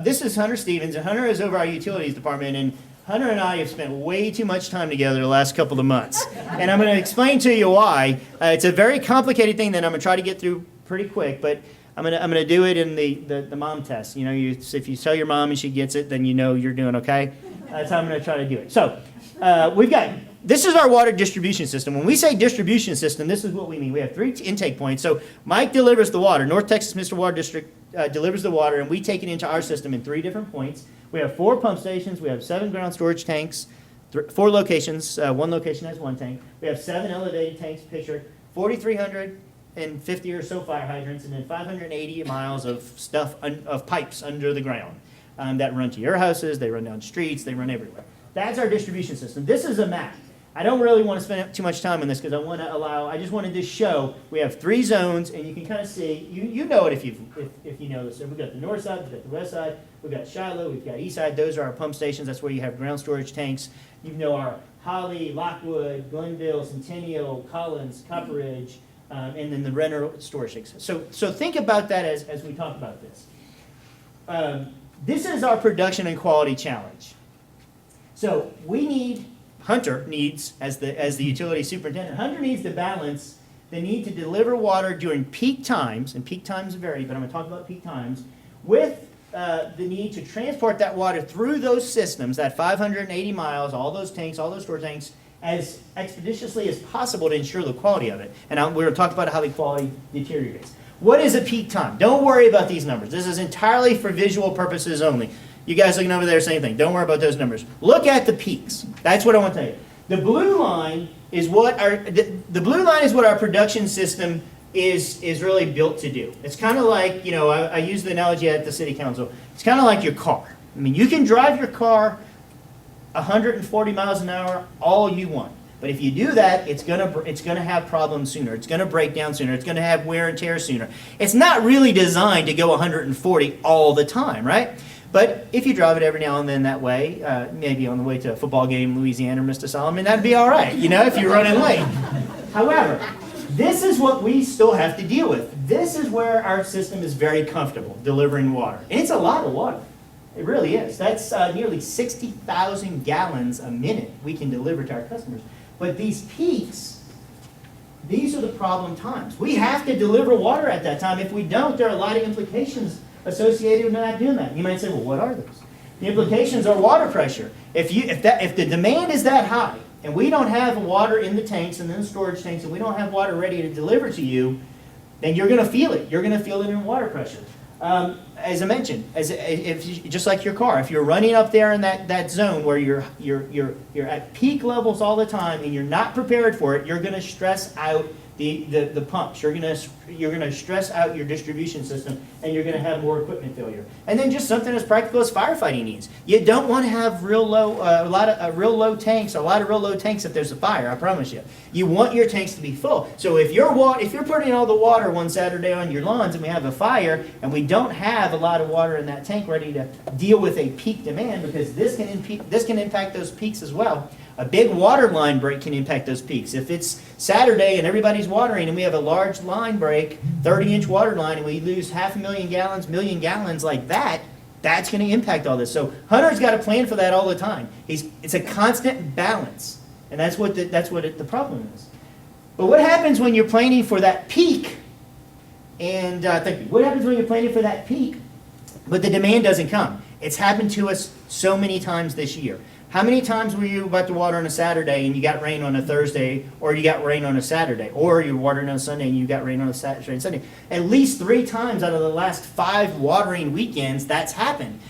This is Hunter Stevens, and Hunter is over our utilities department, and Hunter and I have spent way too much time together the last couple of months. And I'm going to explain to you why. It's a very complicated thing that I'm going to try to get through pretty quick, but I'm going to do it in the mom test. You know, if you tell your mom and she gets it, then you know you're doing okay. That's how I'm going to try to do it. So this is our water distribution system. When we say distribution system, this is what we mean. We have 3 intake points. So Mike delivers the water. North Texas Mr. Water District delivers the water, and we take it into our system in 3 different points. We have 4 pump stations. We have 7 ground storage tanks, 4 locations. 1 location has 1 tank. We have 7 elevated tanks pictured, 4,350 or so fire hydrants, and then 580 miles of pipes under the ground that run to your houses. They run down streets. They run everywhere. That's our distribution system. This is a map. I don't really want to spend too much time on this because I just wanted to show we have 3 zones, and you can kind of see, you know it if you know this. So we've got the north side, we've got the west side, we've got Shiloh, we've got east side. Those are our pump stations. That's where you have ground storage tanks. You know our Holly, Lockwood, Glenville, Centennial, Collins, Copperidge, and then the Renner storage tanks. So think about that as we talk about this. This is our production and quality challenge. So Hunter needs, as the utility superintendent, Hunter needs to balance the need to deliver water during peak times, and peak times vary, but I'm going to talk about peak times, with the need to transport that water through those systems, that 580 miles, all those tanks, all those storage tanks, as expeditiously as possible to ensure the quality of it. And we're going to talk about how the quality deteriorates. What is a peak time? Don't worry about these numbers. This is entirely for visual purposes only. You guys looking over there, same thing. Don't worry about those numbers. Look at the peaks. That's what I want to tell you. The blue line is what our production system is really built to do. It's kind of like, I use the analogy at the city council. It's kind of like your car. I mean, you can drive your car 140 miles an hour all you want. But if you do that, it's gonna have problems sooner. It's gonna break down sooner. It's gonna have wear and tear sooner. It's not really designed to go 140 all the time, right? But if you drive it every now and then that way, maybe on the way to a football game, Louisiana or Mr. Solomon, that'd be all right, if you're running late. However, this is what we still have to deal with. This is where our system is very comfortable, delivering water. And it's a lot of water. It really is. That's nearly 60,000 gallons a minute we can deliver to our customers. But these peaks, these are the problem times. We have to deliver water at that time. If we don't, there are a lot of implications associated with not doing that. You might say, well, what are those? The implications are water pressure. If the demand is that high, and we don't have water in the tanks and in the storage tanks, and we don't have water ready to deliver to you, then you're going to feel it. You're going to feel it in water pressure. As I mentioned, just like your car, if you're running up there in that zone where you're at peak levels all the time and you're not prepared for it, you're going to stress out the pumps. You're gonna stress out your distribution system, and you're gonna have more equipment failure. And then just something as practical as firefighting needs. You don't want to have a lot of real low tanks if there's a fire. I promise you. You want your tanks to be full. So if you're putting all the water one Saturday on your lawns and we have a fire and we don't have a lot of water in that tank ready to deal with a peak demand, because this can impact those peaks as well. A big water line break can impact those peaks. If it's Saturday and everybody's watering and we have a large line break, 30-inch water line, and we lose 500,000 gallons, million gallons like that, that's going to impact all this. So Hunter's got a plan for that all the time. It's a constant balance, and that's what the problem is. But what happens when you're planning for that peak? And thank you. What happens when you're planning for that peak, but the demand doesn't come? It's happened to us so many times this year. How many times were you about to water on a Saturday and you got rain on a Thursday, or you got rain on a Saturday, or you're watering on a Sunday and you got rain on a Saturday and Sunday? At least 3 times out of the last 5 watering weekends, that's happened.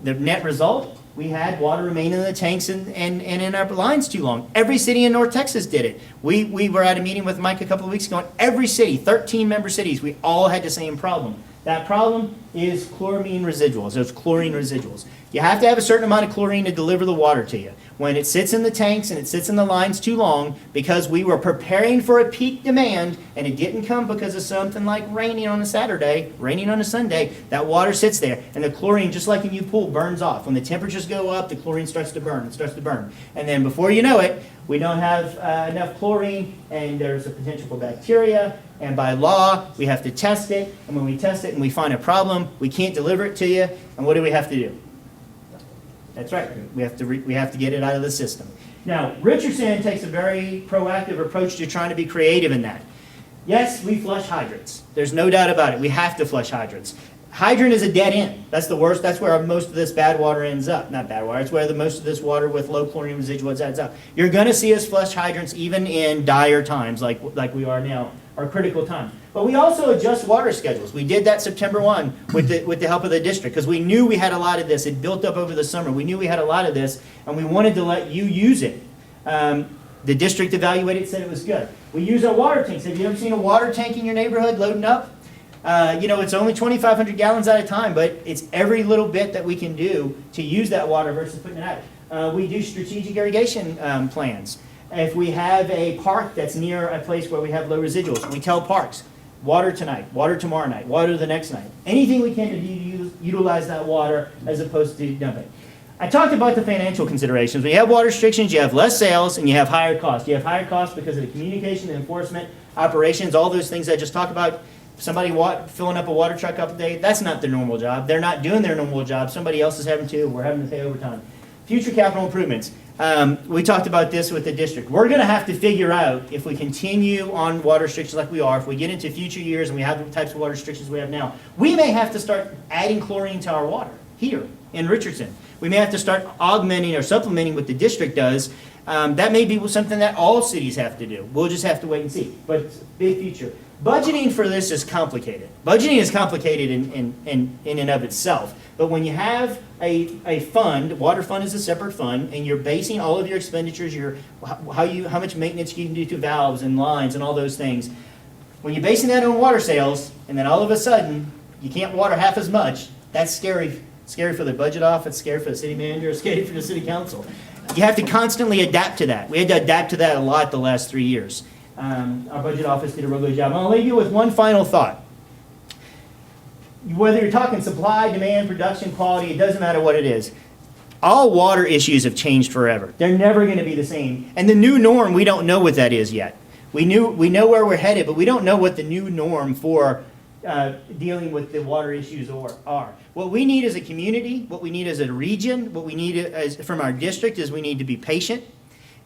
The net result, we had water remain in the tanks and in our lines too long. Every city in North Texas did it. We were at a meeting with Mike a couple of weeks ago, and every city, 13 member cities, we all had the same problem. That problem is chloramine residuals. Those chlorine residuals. You have to have a certain amount of chlorine to deliver the water to you. When it sits in the tanks and it sits in the lines too long, because we were preparing for a peak demand and it didn't come because of something like raining on a Saturday, raining on a Sunday, that water sits there and the chlorine, just like in your pool, burns off. When the temperatures go up, the chlorine starts to burn. It starts to burn. And then before you know it, we don't have enough chlorine, and there's a potential for bacteria. And by law, we have to test it. And when we test it and we find a problem, we can't deliver it to you. And what do we have to do? That's right. We have to get it out of the system. Now, Richardson takes a very proactive approach to trying to be creative in that. Yes, we flush hydrants. There's no doubt about it. We have to flush hydrants. Hydrant is a dead end. That's the worst. That's where most of this bad water ends up. Not bad water. It's where most of this water with low chlorine residuals ends up. You're going to see us flush hydrants even in dire times like we are now, or critical times. But we also adjust water schedules. We did that September 1 with the help of the district, because we knew we had a lot of this. It built up over the summer. We knew we had a lot of this, and we wanted to let you use it. The district evaluated it, said it was good. We use our water tanks. Have you ever seen a water tank in your neighborhood loading up? It's only 2,500 gallons at a time, but it's every little bit that we can do to use that water versus putting it out. We do strategic irrigation plans. If we have a park that's near a place where we have low residuals, we tell parks, water tonight, water tomorrow night, water the next night. Anything we can to utilize that water as opposed to dumping. I talked about the financial considerations. When you have water restrictions, you have less sales and you have higher costs. You have higher costs because of the communication, the enforcement, operations, all those things I just talked about. Somebody filling up a water truck up there, that's not their normal job. They're not doing their normal job. Somebody else is having to. We're having to pay overtime. Future capital improvements. We talked about this with the district. We're going to have to figure out, if we continue on water restrictions like we are, if we get into future years and we have the types of water restrictions we have now, we may have to start adding chlorine to our water here in Richardson. We may have to start augmenting or supplementing what the district does. That may be something that all cities have to do. We'll just have to wait and see. But it's a big future. Budgeting for this is complicated. Budgeting is complicated in and of itself. But when you have a fund, water fund is a separate fund, and you're basing all of your expenditures, how much maintenance you can do to valves and lines and all those things. When you're basing that on water sales, and then all of a sudden you can't water half as much, that's scary. Scary for the budget office, scary for the city manager, scary for the city council. You have to constantly adapt to that. We had to adapt to that a lot the last 3 years. Our budget office did a really good job. I'll leave you with one final thought. whether you're talking supply, demand, production, quality, it doesn't matter what it is. All water issues have changed forever. They're never going to be the same. And the new norm, we don't know what that is yet. We know where we're headed, but we don't know what the new norm for dealing with the water issues are. What we need as a community, what we need as a region, what we need from our district is we need to be patient,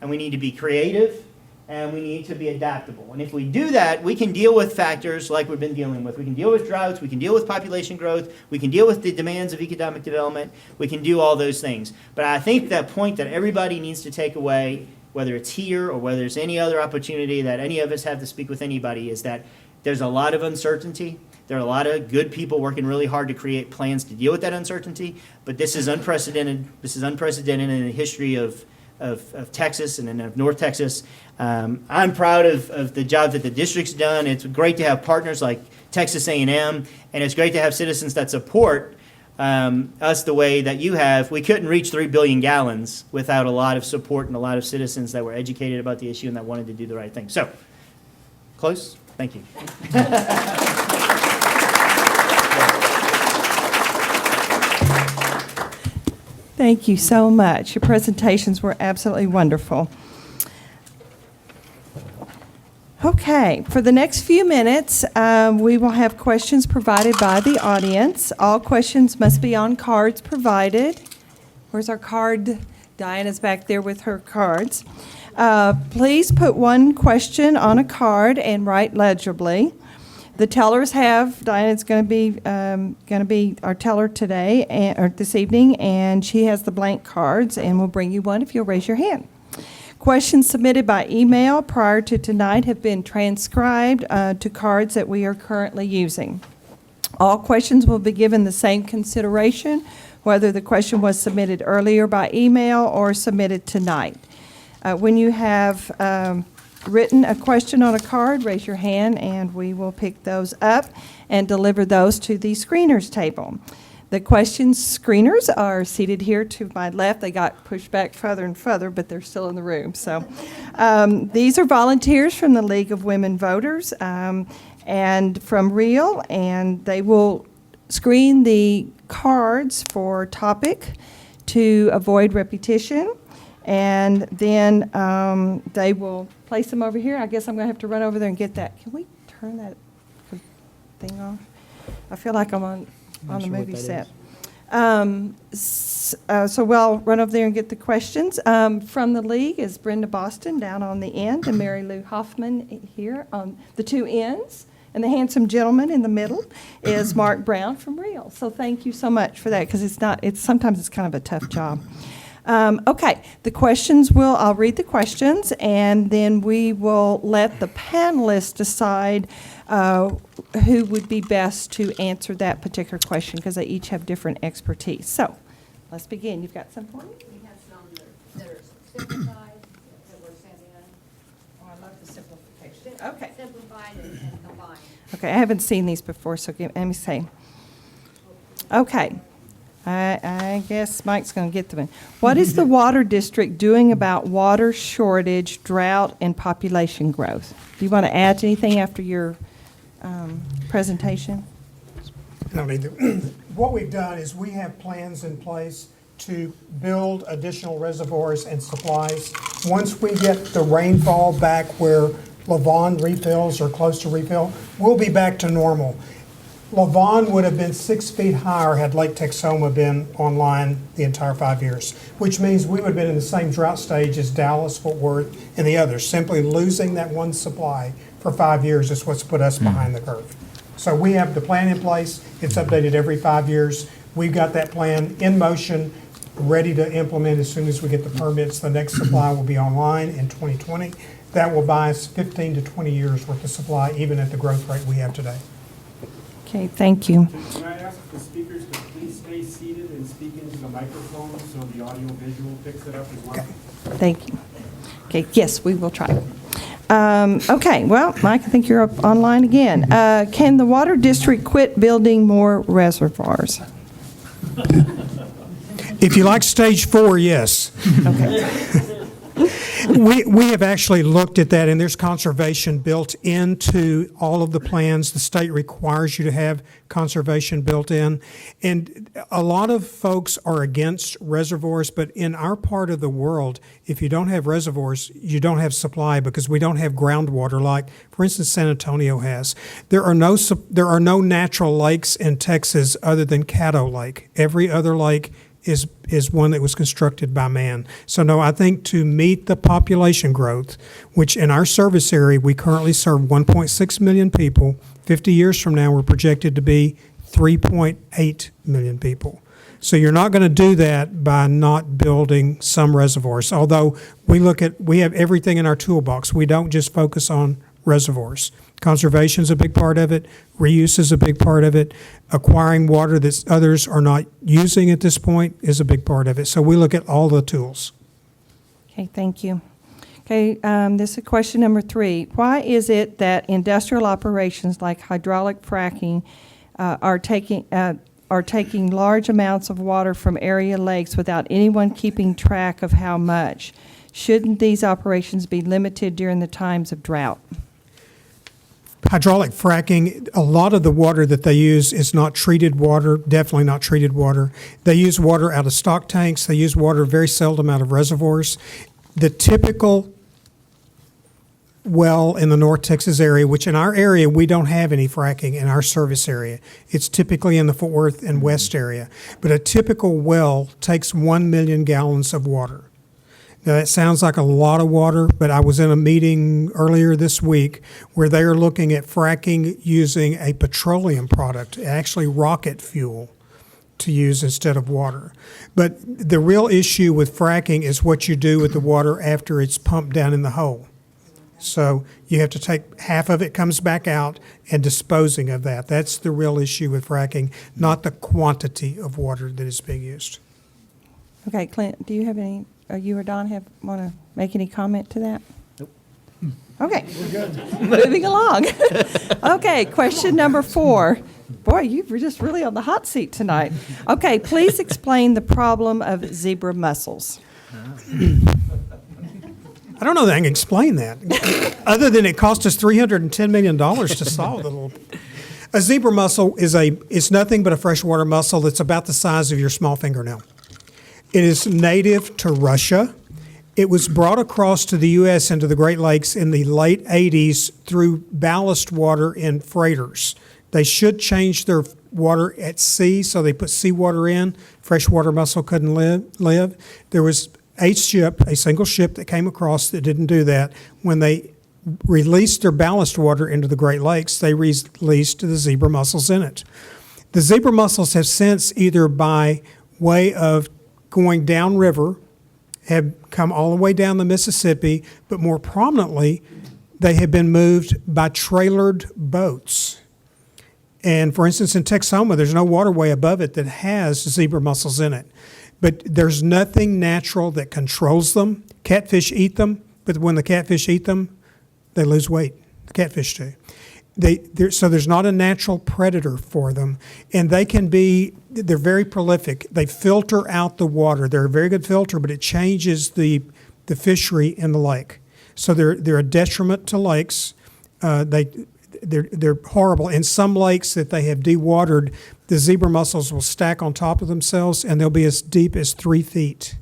and we need to be creative, and we need to be adaptable. And if we do that, we can deal with factors like we've been dealing with. We can deal with droughts, we can deal with population growth, we can deal with the demands of economic development, we can do all those things. But I think that point that everybody needs to take away, whether it's here or whether it's any other opportunity that any of us have to speak with anybody, is that there's a lot of uncertainty. There are a lot of good people working really hard to create plans to deal with that uncertainty, but this is unprecedented. This is unprecedented in the history of Texas and of North Texas. I'm proud of the job that the district's done. It's great to have partners like Texas A&M, and it's great to have citizens that support us the way that you have. We couldn't reach 3 billion gallons without a lot of support and a lot of citizens that were educated about the issue and that wanted to do the right thing. So, close? Thank you. Thank you so much. Your presentations were absolutely wonderful. Okay, for the next few minutes, we will have questions provided by the audience. All questions must be on cards provided. Where's our card? Diana's back there with her cards. Please put one question on a card and write legibly. The tellers have, Diana's going to be our teller today, or this evening, and she has the blank cards, and we'll bring you one if you'll raise your hand. Questions submitted by email prior to tonight have been transcribed to cards that we are currently using. All questions will be given the same consideration, whether the question was submitted earlier by email or submitted tonight. When you have written a question on a card, raise your hand and we will pick those up and deliver those to the screeners table. The questions screeners are seated here to my left. They got pushed back further and further, but they're still in the room. So these are volunteers from the League of Women Voters and from REAL, and they will screen the cards for topic to avoid repetition. And then they will place them over here. I guess I'm going to have to run over there and get that. Can we turn that thing off? I feel like I'm on the movie set. So we'll run over there and get the questions. From the league is Brenda Boston down on the end, and Mary Lou Hoffman here on the two ends. And the handsome gentleman in the middle is Mark Brown from REAL. So thank you so much for that, because sometimes it's kind of a tough job. Okay, I'll read the questions, and then we will let the panelists decide who would be best to answer that particular question, because they each have different expertise. So, let's begin. You've got some for me? We have some that are simplified, that were sent in. Oh, I love the simplification. Okay. Simplified and combined. Okay, I haven't seen these before, so let me see. Okay. I guess Mike's going to get them. What is the water district doing about water shortage, drought, and population growth? Do you want to add anything after your presentation? I mean, what we've done is we have plans in place to build additional reservoirs and supplies. Once we get the rainfall back where Lavon refills or close to refill, we'll be back to normal. Lavon would have been 6 feet higher had Lake Texoma been online the entire 5 years, which means we would have been in the same drought stage as Dallas, Fort Worth, and the others. Simply losing that one supply for 5 years is what's put us behind the curve. So we have the plan in place. It's updated every 5 years. We've got that plan in motion, ready to implement as soon as we get the permits. The next supply will be online in 2020. That will buy us 15 to 20 years worth of supply, even at the growth rate we have today. Okay, thank you. Can I ask the speakers to please stay seated and speak into the microphone so the audio visual picks it up as well? Thank you. Okay, yes, we will try. Okay, well, Mike, I think you're up online again. Can the water district quit building more reservoirs? If you like stage 4, yes. Okay. We have actually looked at that, and there's conservation built into all of the plans. The state requires you to have conservation built in. And a lot of folks are against reservoirs, but in our part of the world, if you don't have reservoirs, you don't have supply because we don't have groundwater like, for instance, San Antonio has. There are no natural lakes in Texas other than Caddo Lake. Every other lake is one that was constructed by man. So no, I think to meet the population growth, which in our service area, we currently serve 1.6 million people. 50 years from now, we're projected to be 3.8 million people. So you're not going to do that by not building some reservoirs. Although we have everything in our toolbox. We don't just focus on reservoirs. Conservation is a big part of it. Reuse is a big part of it. Acquiring water that others are not using at this point is a big part of it. So we look at all the tools. Okay, thank you. Okay, this is question number 3. Why is it that industrial operations like hydraulic fracking are taking large amounts of water from area lakes without anyone keeping track of how much? Shouldn't these operations be limited during the times of drought? Hydraulic fracking, a lot of the water that they use is not treated water, definitely not treated water. They use water out of stock tanks. They use water very seldom out of reservoirs. The typical well in the North Texas area, which in our area, we don't have any fracking in our service area. It's typically in the Fort Worth and West area. But a typical well takes 1 million gallons of water. Now, that sounds like a lot of water, but I was in a meeting earlier this week where they are looking at fracking using a petroleum product, actually rocket fuel, to use instead of water. But the real issue with fracking is what you do with the water after it's pumped down in the hole. So you have to take half of it comes back out and disposing of that. That's the real issue with fracking, not the quantity of water that is being used. Okay, Clint, do you have any, you or Don want to make any comment to that? Nope. Okay. We're good. Moving along. Okay, question number 4. Boy, you were just really on the hot seat tonight. Okay, please explain the problem of zebra mussels. I don't know that I can explain that, other than it cost us $310 million to solve the little. A zebra mussel is nothing but a freshwater mussel that's about the size of your small fingernail. It is native to Russia. It was brought across to the U.S. into the Great Lakes in the late 80s through ballast water in freighters. They should change their water at sea, so they put seawater in. Freshwater mussel couldn't live. There was a single ship that came across that didn't do that. When they released their ballast water into the Great Lakes, they released the zebra mussels in it. The zebra mussels have since, either by way of going downriver, have come all the way down the Mississippi, but more prominently, they have been moved by trailered boats. And for instance, in Texoma, there's no waterway above it that has zebra mussels in it. But there's nothing natural that controls them. Catfish eat them, but when the catfish eat them, they lose weight. The catfish do. So there's not a natural predator for them, and they're very prolific. They filter out the water. They're a very good filter, but it changes the fishery in the lake. So they're a detriment to lakes. They're horrible. In some lakes that they have dewatered, the zebra mussels will stack on top of themselves, and they'll be as deep as 3 feet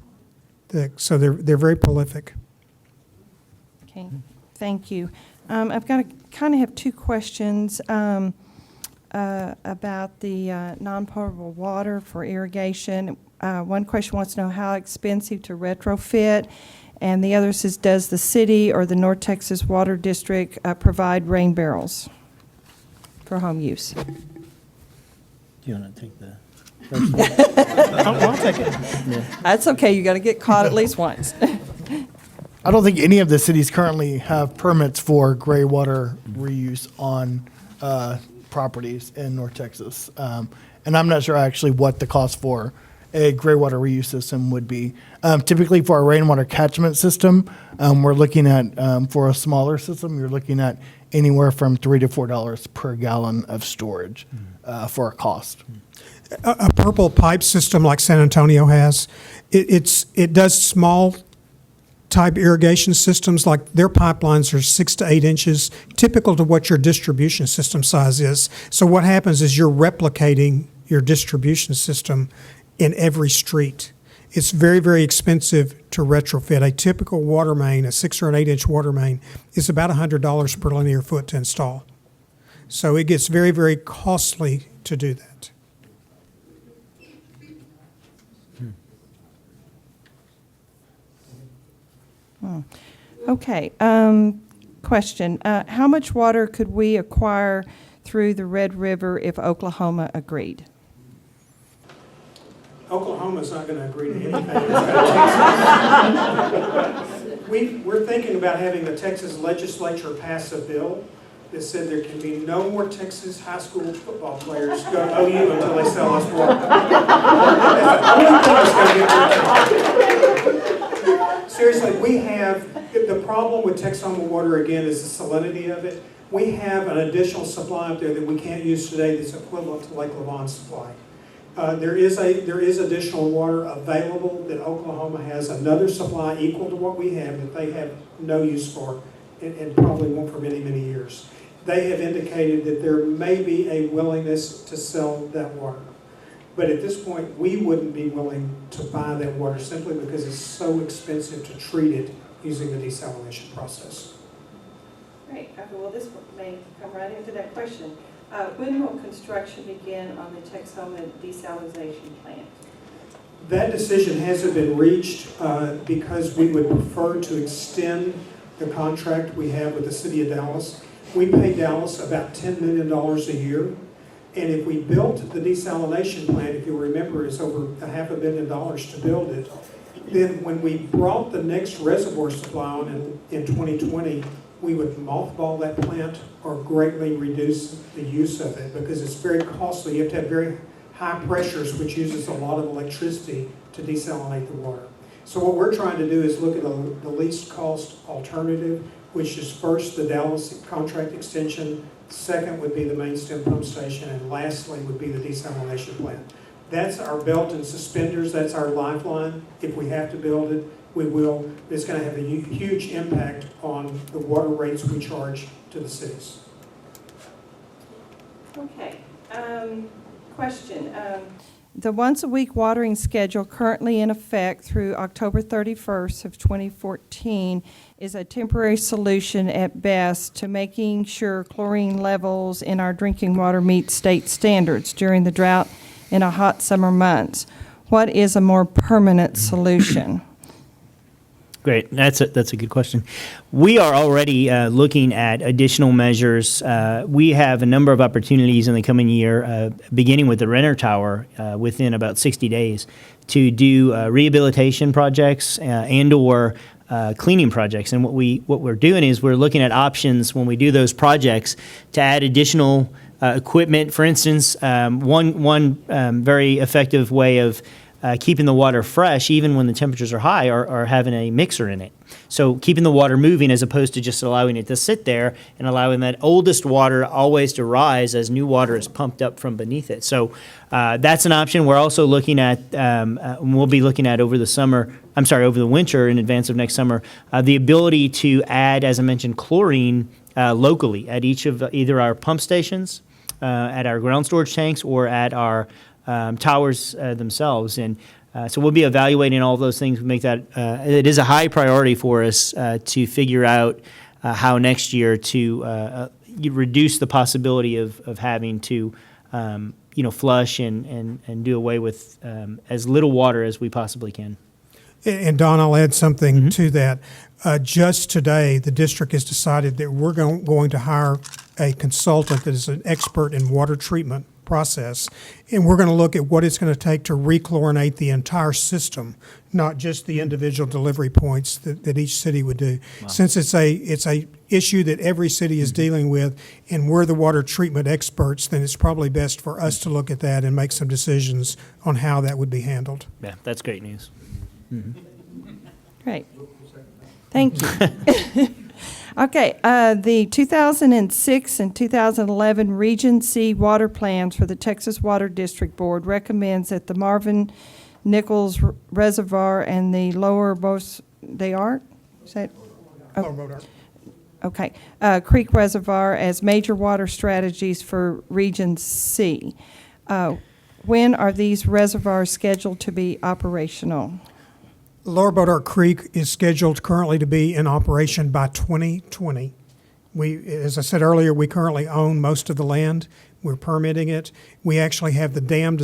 thick. So they're very prolific. Okay, thank you. I've got to kind of have 2 questions about the non-potable water for irrigation. One question wants to know how expensive to retrofit, and the other says, does the city or the North Texas Water District provide rain barrels for home use? Do you want to take the first one? I'll take it. Yeah. That's okay, you got to get caught at least once. I don't think any of the cities currently have permits for gray water reuse on properties in North Texas. And I'm not sure actually what the cost for a gray water reuse system would be. Typically for a rainwater catchment system, we're looking at, for a smaller system, you're looking at anywhere from $3 to $4 per gallon of storage for a cost. A purple pipe system like San Antonio has, it does small type irrigation systems, like their pipelines are 6 to 8 inches, typical to what your distribution system size is. So what happens is you're replicating your distribution system in every street. It's very, very expensive to retrofit. A typical water main, a 6 or an 8 inch water main, is about $100 per linear foot to install. So it gets very, very costly to do that. Okay, question. How much water could we acquire through the Red River if Oklahoma agreed? Oklahoma's not going to agree to anything. We're thinking about having the Texas legislature pass a bill that said there can be no more Texas high school football players go to OU until they sell us water. That's the only thing that's going to get rid. Seriously, we have, the problem with Texoma water, again, is the salinity of it. We have an additional supply up there that we can't use today that's equivalent to Lake Levon's supply. There is additional water available that Oklahoma has another supply equal to what we have that they have no use for and probably won't for many, many years. They have indicated that there may be a willingness to sell that water. But at this point, we wouldn't be willing to buy that water simply because it's so expensive to treat it using the desalination process. Great. Okay, well, this may come right into that question. When will construction begin on the Texoma desalination plant? That decision hasn't been reached because we would prefer to extend the contract we have with the city of Dallas. We pay Dallas about $10 million a year. And if we built the desalination plant, if you remember, it's over $500 million to build it. Then when we brought the next reservoir supply on in 2020, we would mothball that plant or greatly reduce the use of it because it's very costly. You have to have very high pressures, which uses a lot of electricity to desalinate the water. So what we're trying to do is look at the least cost alternative, which is first the Dallas contract extension, second would be the main stem pump station, and lastly would be the desalination plant. That's our belt and suspenders, that's our lifeline. If we have to build it, we will. It's going to have a huge impact on the water rates we charge to the cities. Okay. Question. The once-a-week watering schedule currently in effect through October 31st of 2014 is a temporary solution at best to making sure chlorine levels in our drinking water meet state standards during the drought in a hot summer months. What is a more permanent solution? Great. That's a good question. We are already looking at additional measures. We have a number of opportunities in the coming year, beginning with the Renner Tower within about 60 days, to do rehabilitation projects and/or cleaning projects. And what we're doing is we're looking at options when we do those projects to add additional equipment. For instance, one very effective way of keeping the water fresh, even when the temperatures are high, are having a mixer in it. So keeping the water moving as opposed to just allowing it to sit there and allowing that oldest water always to rise as new water is pumped up from beneath it. So that's an option. We're also looking at, we'll be looking at over the winter in advance of next summer, the ability to add, as I mentioned, chlorine locally at each of either our pump stations, at our ground storage tanks, or at our towers themselves. And so we'll be evaluating all of those things. We make that, it is a high priority for us to figure out how next year to reduce the possibility of having to, flush and do away with as little water as we possibly can. And Don, I'll add something to that. Just today, the district has decided that we're going to hire a consultant that is an expert in water treatment process, and we're going to look at what it's going to take to rechlorinate the entire system, not just the individual delivery points that each city would do. Wow. Since it's a issue that every city is dealing with, and we're the water treatment experts, then it's probably best for us to look at that and make some decisions on how that would be handled. Yeah, that's great news. Great. Thank you. Okay, the 2006 and 2011 Regency water plans for the Texas Water District Board recommends that the Marvin, Nichols Reservoir and the lower Is that? Lower Bodart. Okay. Creek Reservoir as major water strategies for Region C. When are these reservoirs scheduled to be operational? Lower Bodart Creek is scheduled currently to be in operation by 2020. As I said earlier, we currently own most of the land. We're permitting it. We actually have the dam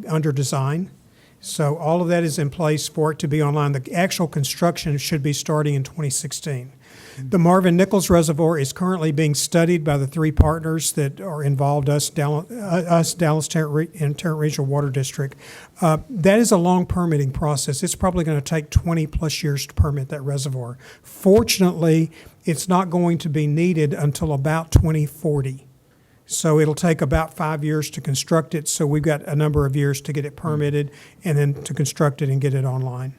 under design. So all of that is in place for it to be online. The actual construction should be starting in 2016. The Marvin Nichols Reservoir is currently being studied by the three partners that are involved, us, Dallas Tarrant Regional Water District. That is a long permitting process. It's probably going to take 20 plus years to permit that reservoir. Fortunately, it's not going to be needed until about 2040. So it'll take about 5 years to construct it. So we've got a number of years to get it permitted and then to construct it and get it online.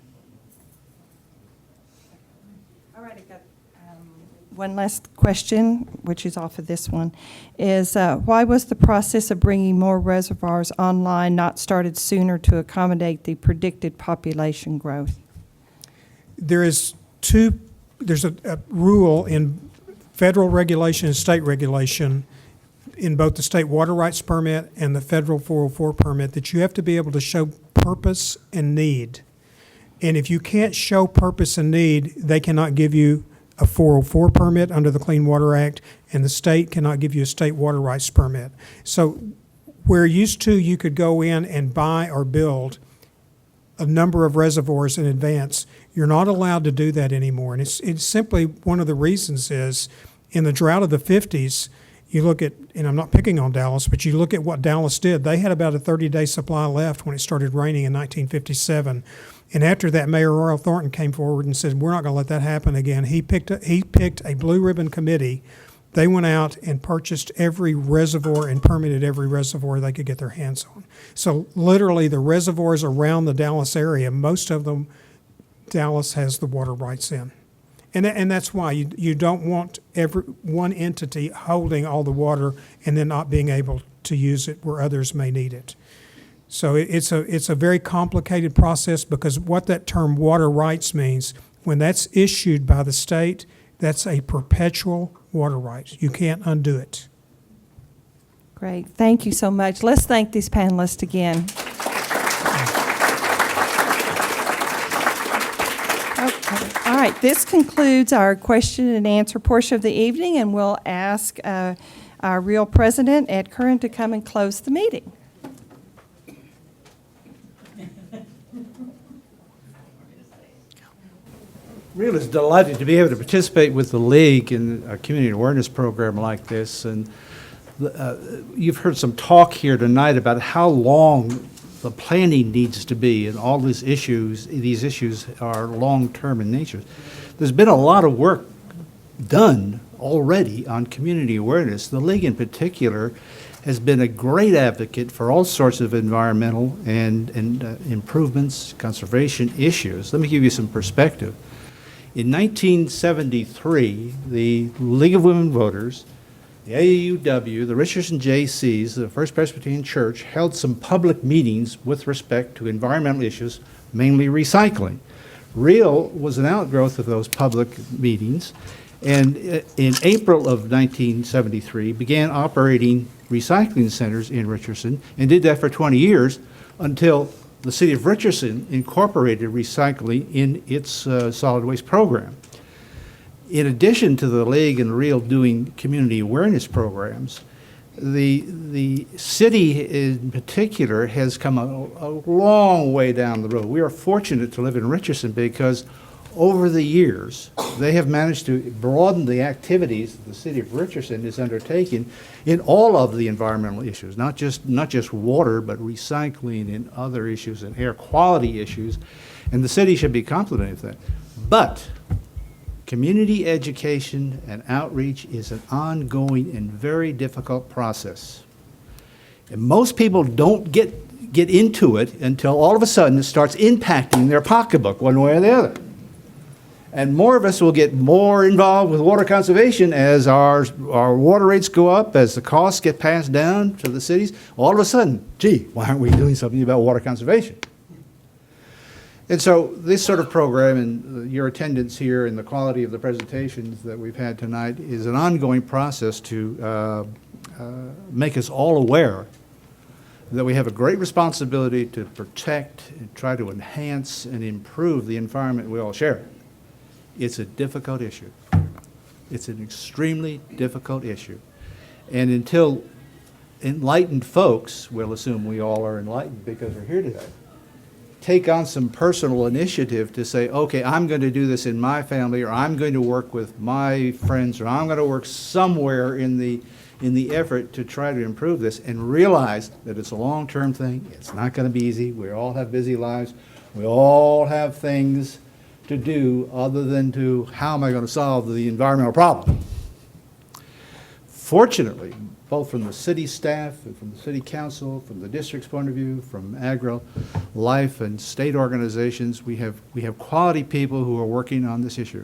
All right, I got one last question, which is off of this one, is why was the process of bringing more reservoirs online not started sooner to accommodate the predicted population growth? There's a rule in federal regulation and state regulation in both the state water rights permit and the federal 404 permit that you have to be able to show purpose and need. And if you can't show purpose and need, they cannot give you a 404 permit under the Clean Water Act, and the state cannot give you a state water rights permit. So where used to you could go in and buy or build a number of reservoirs in advance, you're not allowed to do that anymore. And it's simply one of the reasons is in the drought of the 50s, you look at, and I'm not picking on Dallas, but you look at what Dallas did. They had about a 30-day supply left when it started raining in 1957. And after that, Mayor Royal Thornton came forward and said, we're not going to let that happen again. He picked a blue ribbon committee. They went out and purchased every reservoir and permitted every reservoir they could get their hands on. So literally the reservoirs around the Dallas area, most of them, Dallas has the water rights in. And that's why you don't want one entity holding all the water and then not being able to use it where others may need it. So it's a very complicated process because what that term water rights means, when that's issued by the state, that's a perpetual water right. You can't undo it. Great. Thank you so much. Let's thank these panelists again. Okay. All right. This concludes our question and answer portion of the evening, and we'll ask our real president, Ed Curran, to come and close the meeting. Real is delighted to be able to participate with the League in a community awareness program like this. And you've heard some talk here tonight about how long the planning needs to be, and all these issues are long-term in nature. There's been a lot of work done already on community awareness. The League in particular has been a great advocate for all sorts of environmental and improvements, conservation issues. Let me give you some perspective. In 1973, the League of Women Voters, the AAUW, the Richardson JCs, the First Presbyterian Church, held some public meetings with respect to environmental issues, mainly recycling. REAL was an outgrowth of those public meetings, and in April of 1973 began operating recycling centers in Richardson, and did that for 20 years until the city of Richardson incorporated recycling in its solid waste program. In addition to the League and REAL doing community awareness programs, the city in particular has come a long way down the road. We are fortunate to live in Richardson because over the years, they have managed to broaden the activities that the city of Richardson is undertaking in all of the environmental issues, not just water, but recycling and other issues and air quality issues, and the city should be complimented for that. But community education and outreach is an ongoing and very difficult process. And most people don't get into it until all of a sudden it starts impacting their pocketbook one way or the other. And more of us will get more involved with water conservation as our water rates go up, as the costs get passed down to the cities. All of a sudden, gee, why aren't we doing something about water conservation? And so this sort of program and your attendance here and the quality of the presentations that we've had tonight is an ongoing process to make us all aware that we have a great responsibility to protect and try to enhance and improve the environment we all share. It's a difficult issue. It's an extremely difficult issue. And until enlightened folks, we'll assume we all are enlightened because we're here today, take on some personal initiative to say, okay, I'm going to do this in my family, or I'm going to work with my friends, or I'm going to work somewhere in the effort to try to improve this, and realize that it's a long-term thing. It's not going to be easy. We all have busy lives. We all have things to do other than to how am I going to solve the environmental problem. Fortunately, both from the city staff and from the city council, from the district's point of view, from agri-life and state organizations, we have quality people who are working on this issue.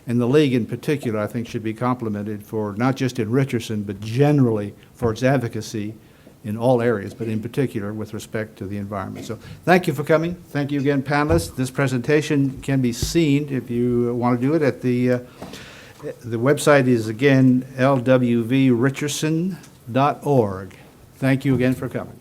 And the league in particular, I think, should be complimented for not just in Richardson, but generally for its advocacy in all areas, but in particular with respect to the environment. So thank you for coming. Thank you again, panelists. This presentation can be seen, if you want to do it, at the website is, again, LWV-Richardson.org. Thank you again for coming.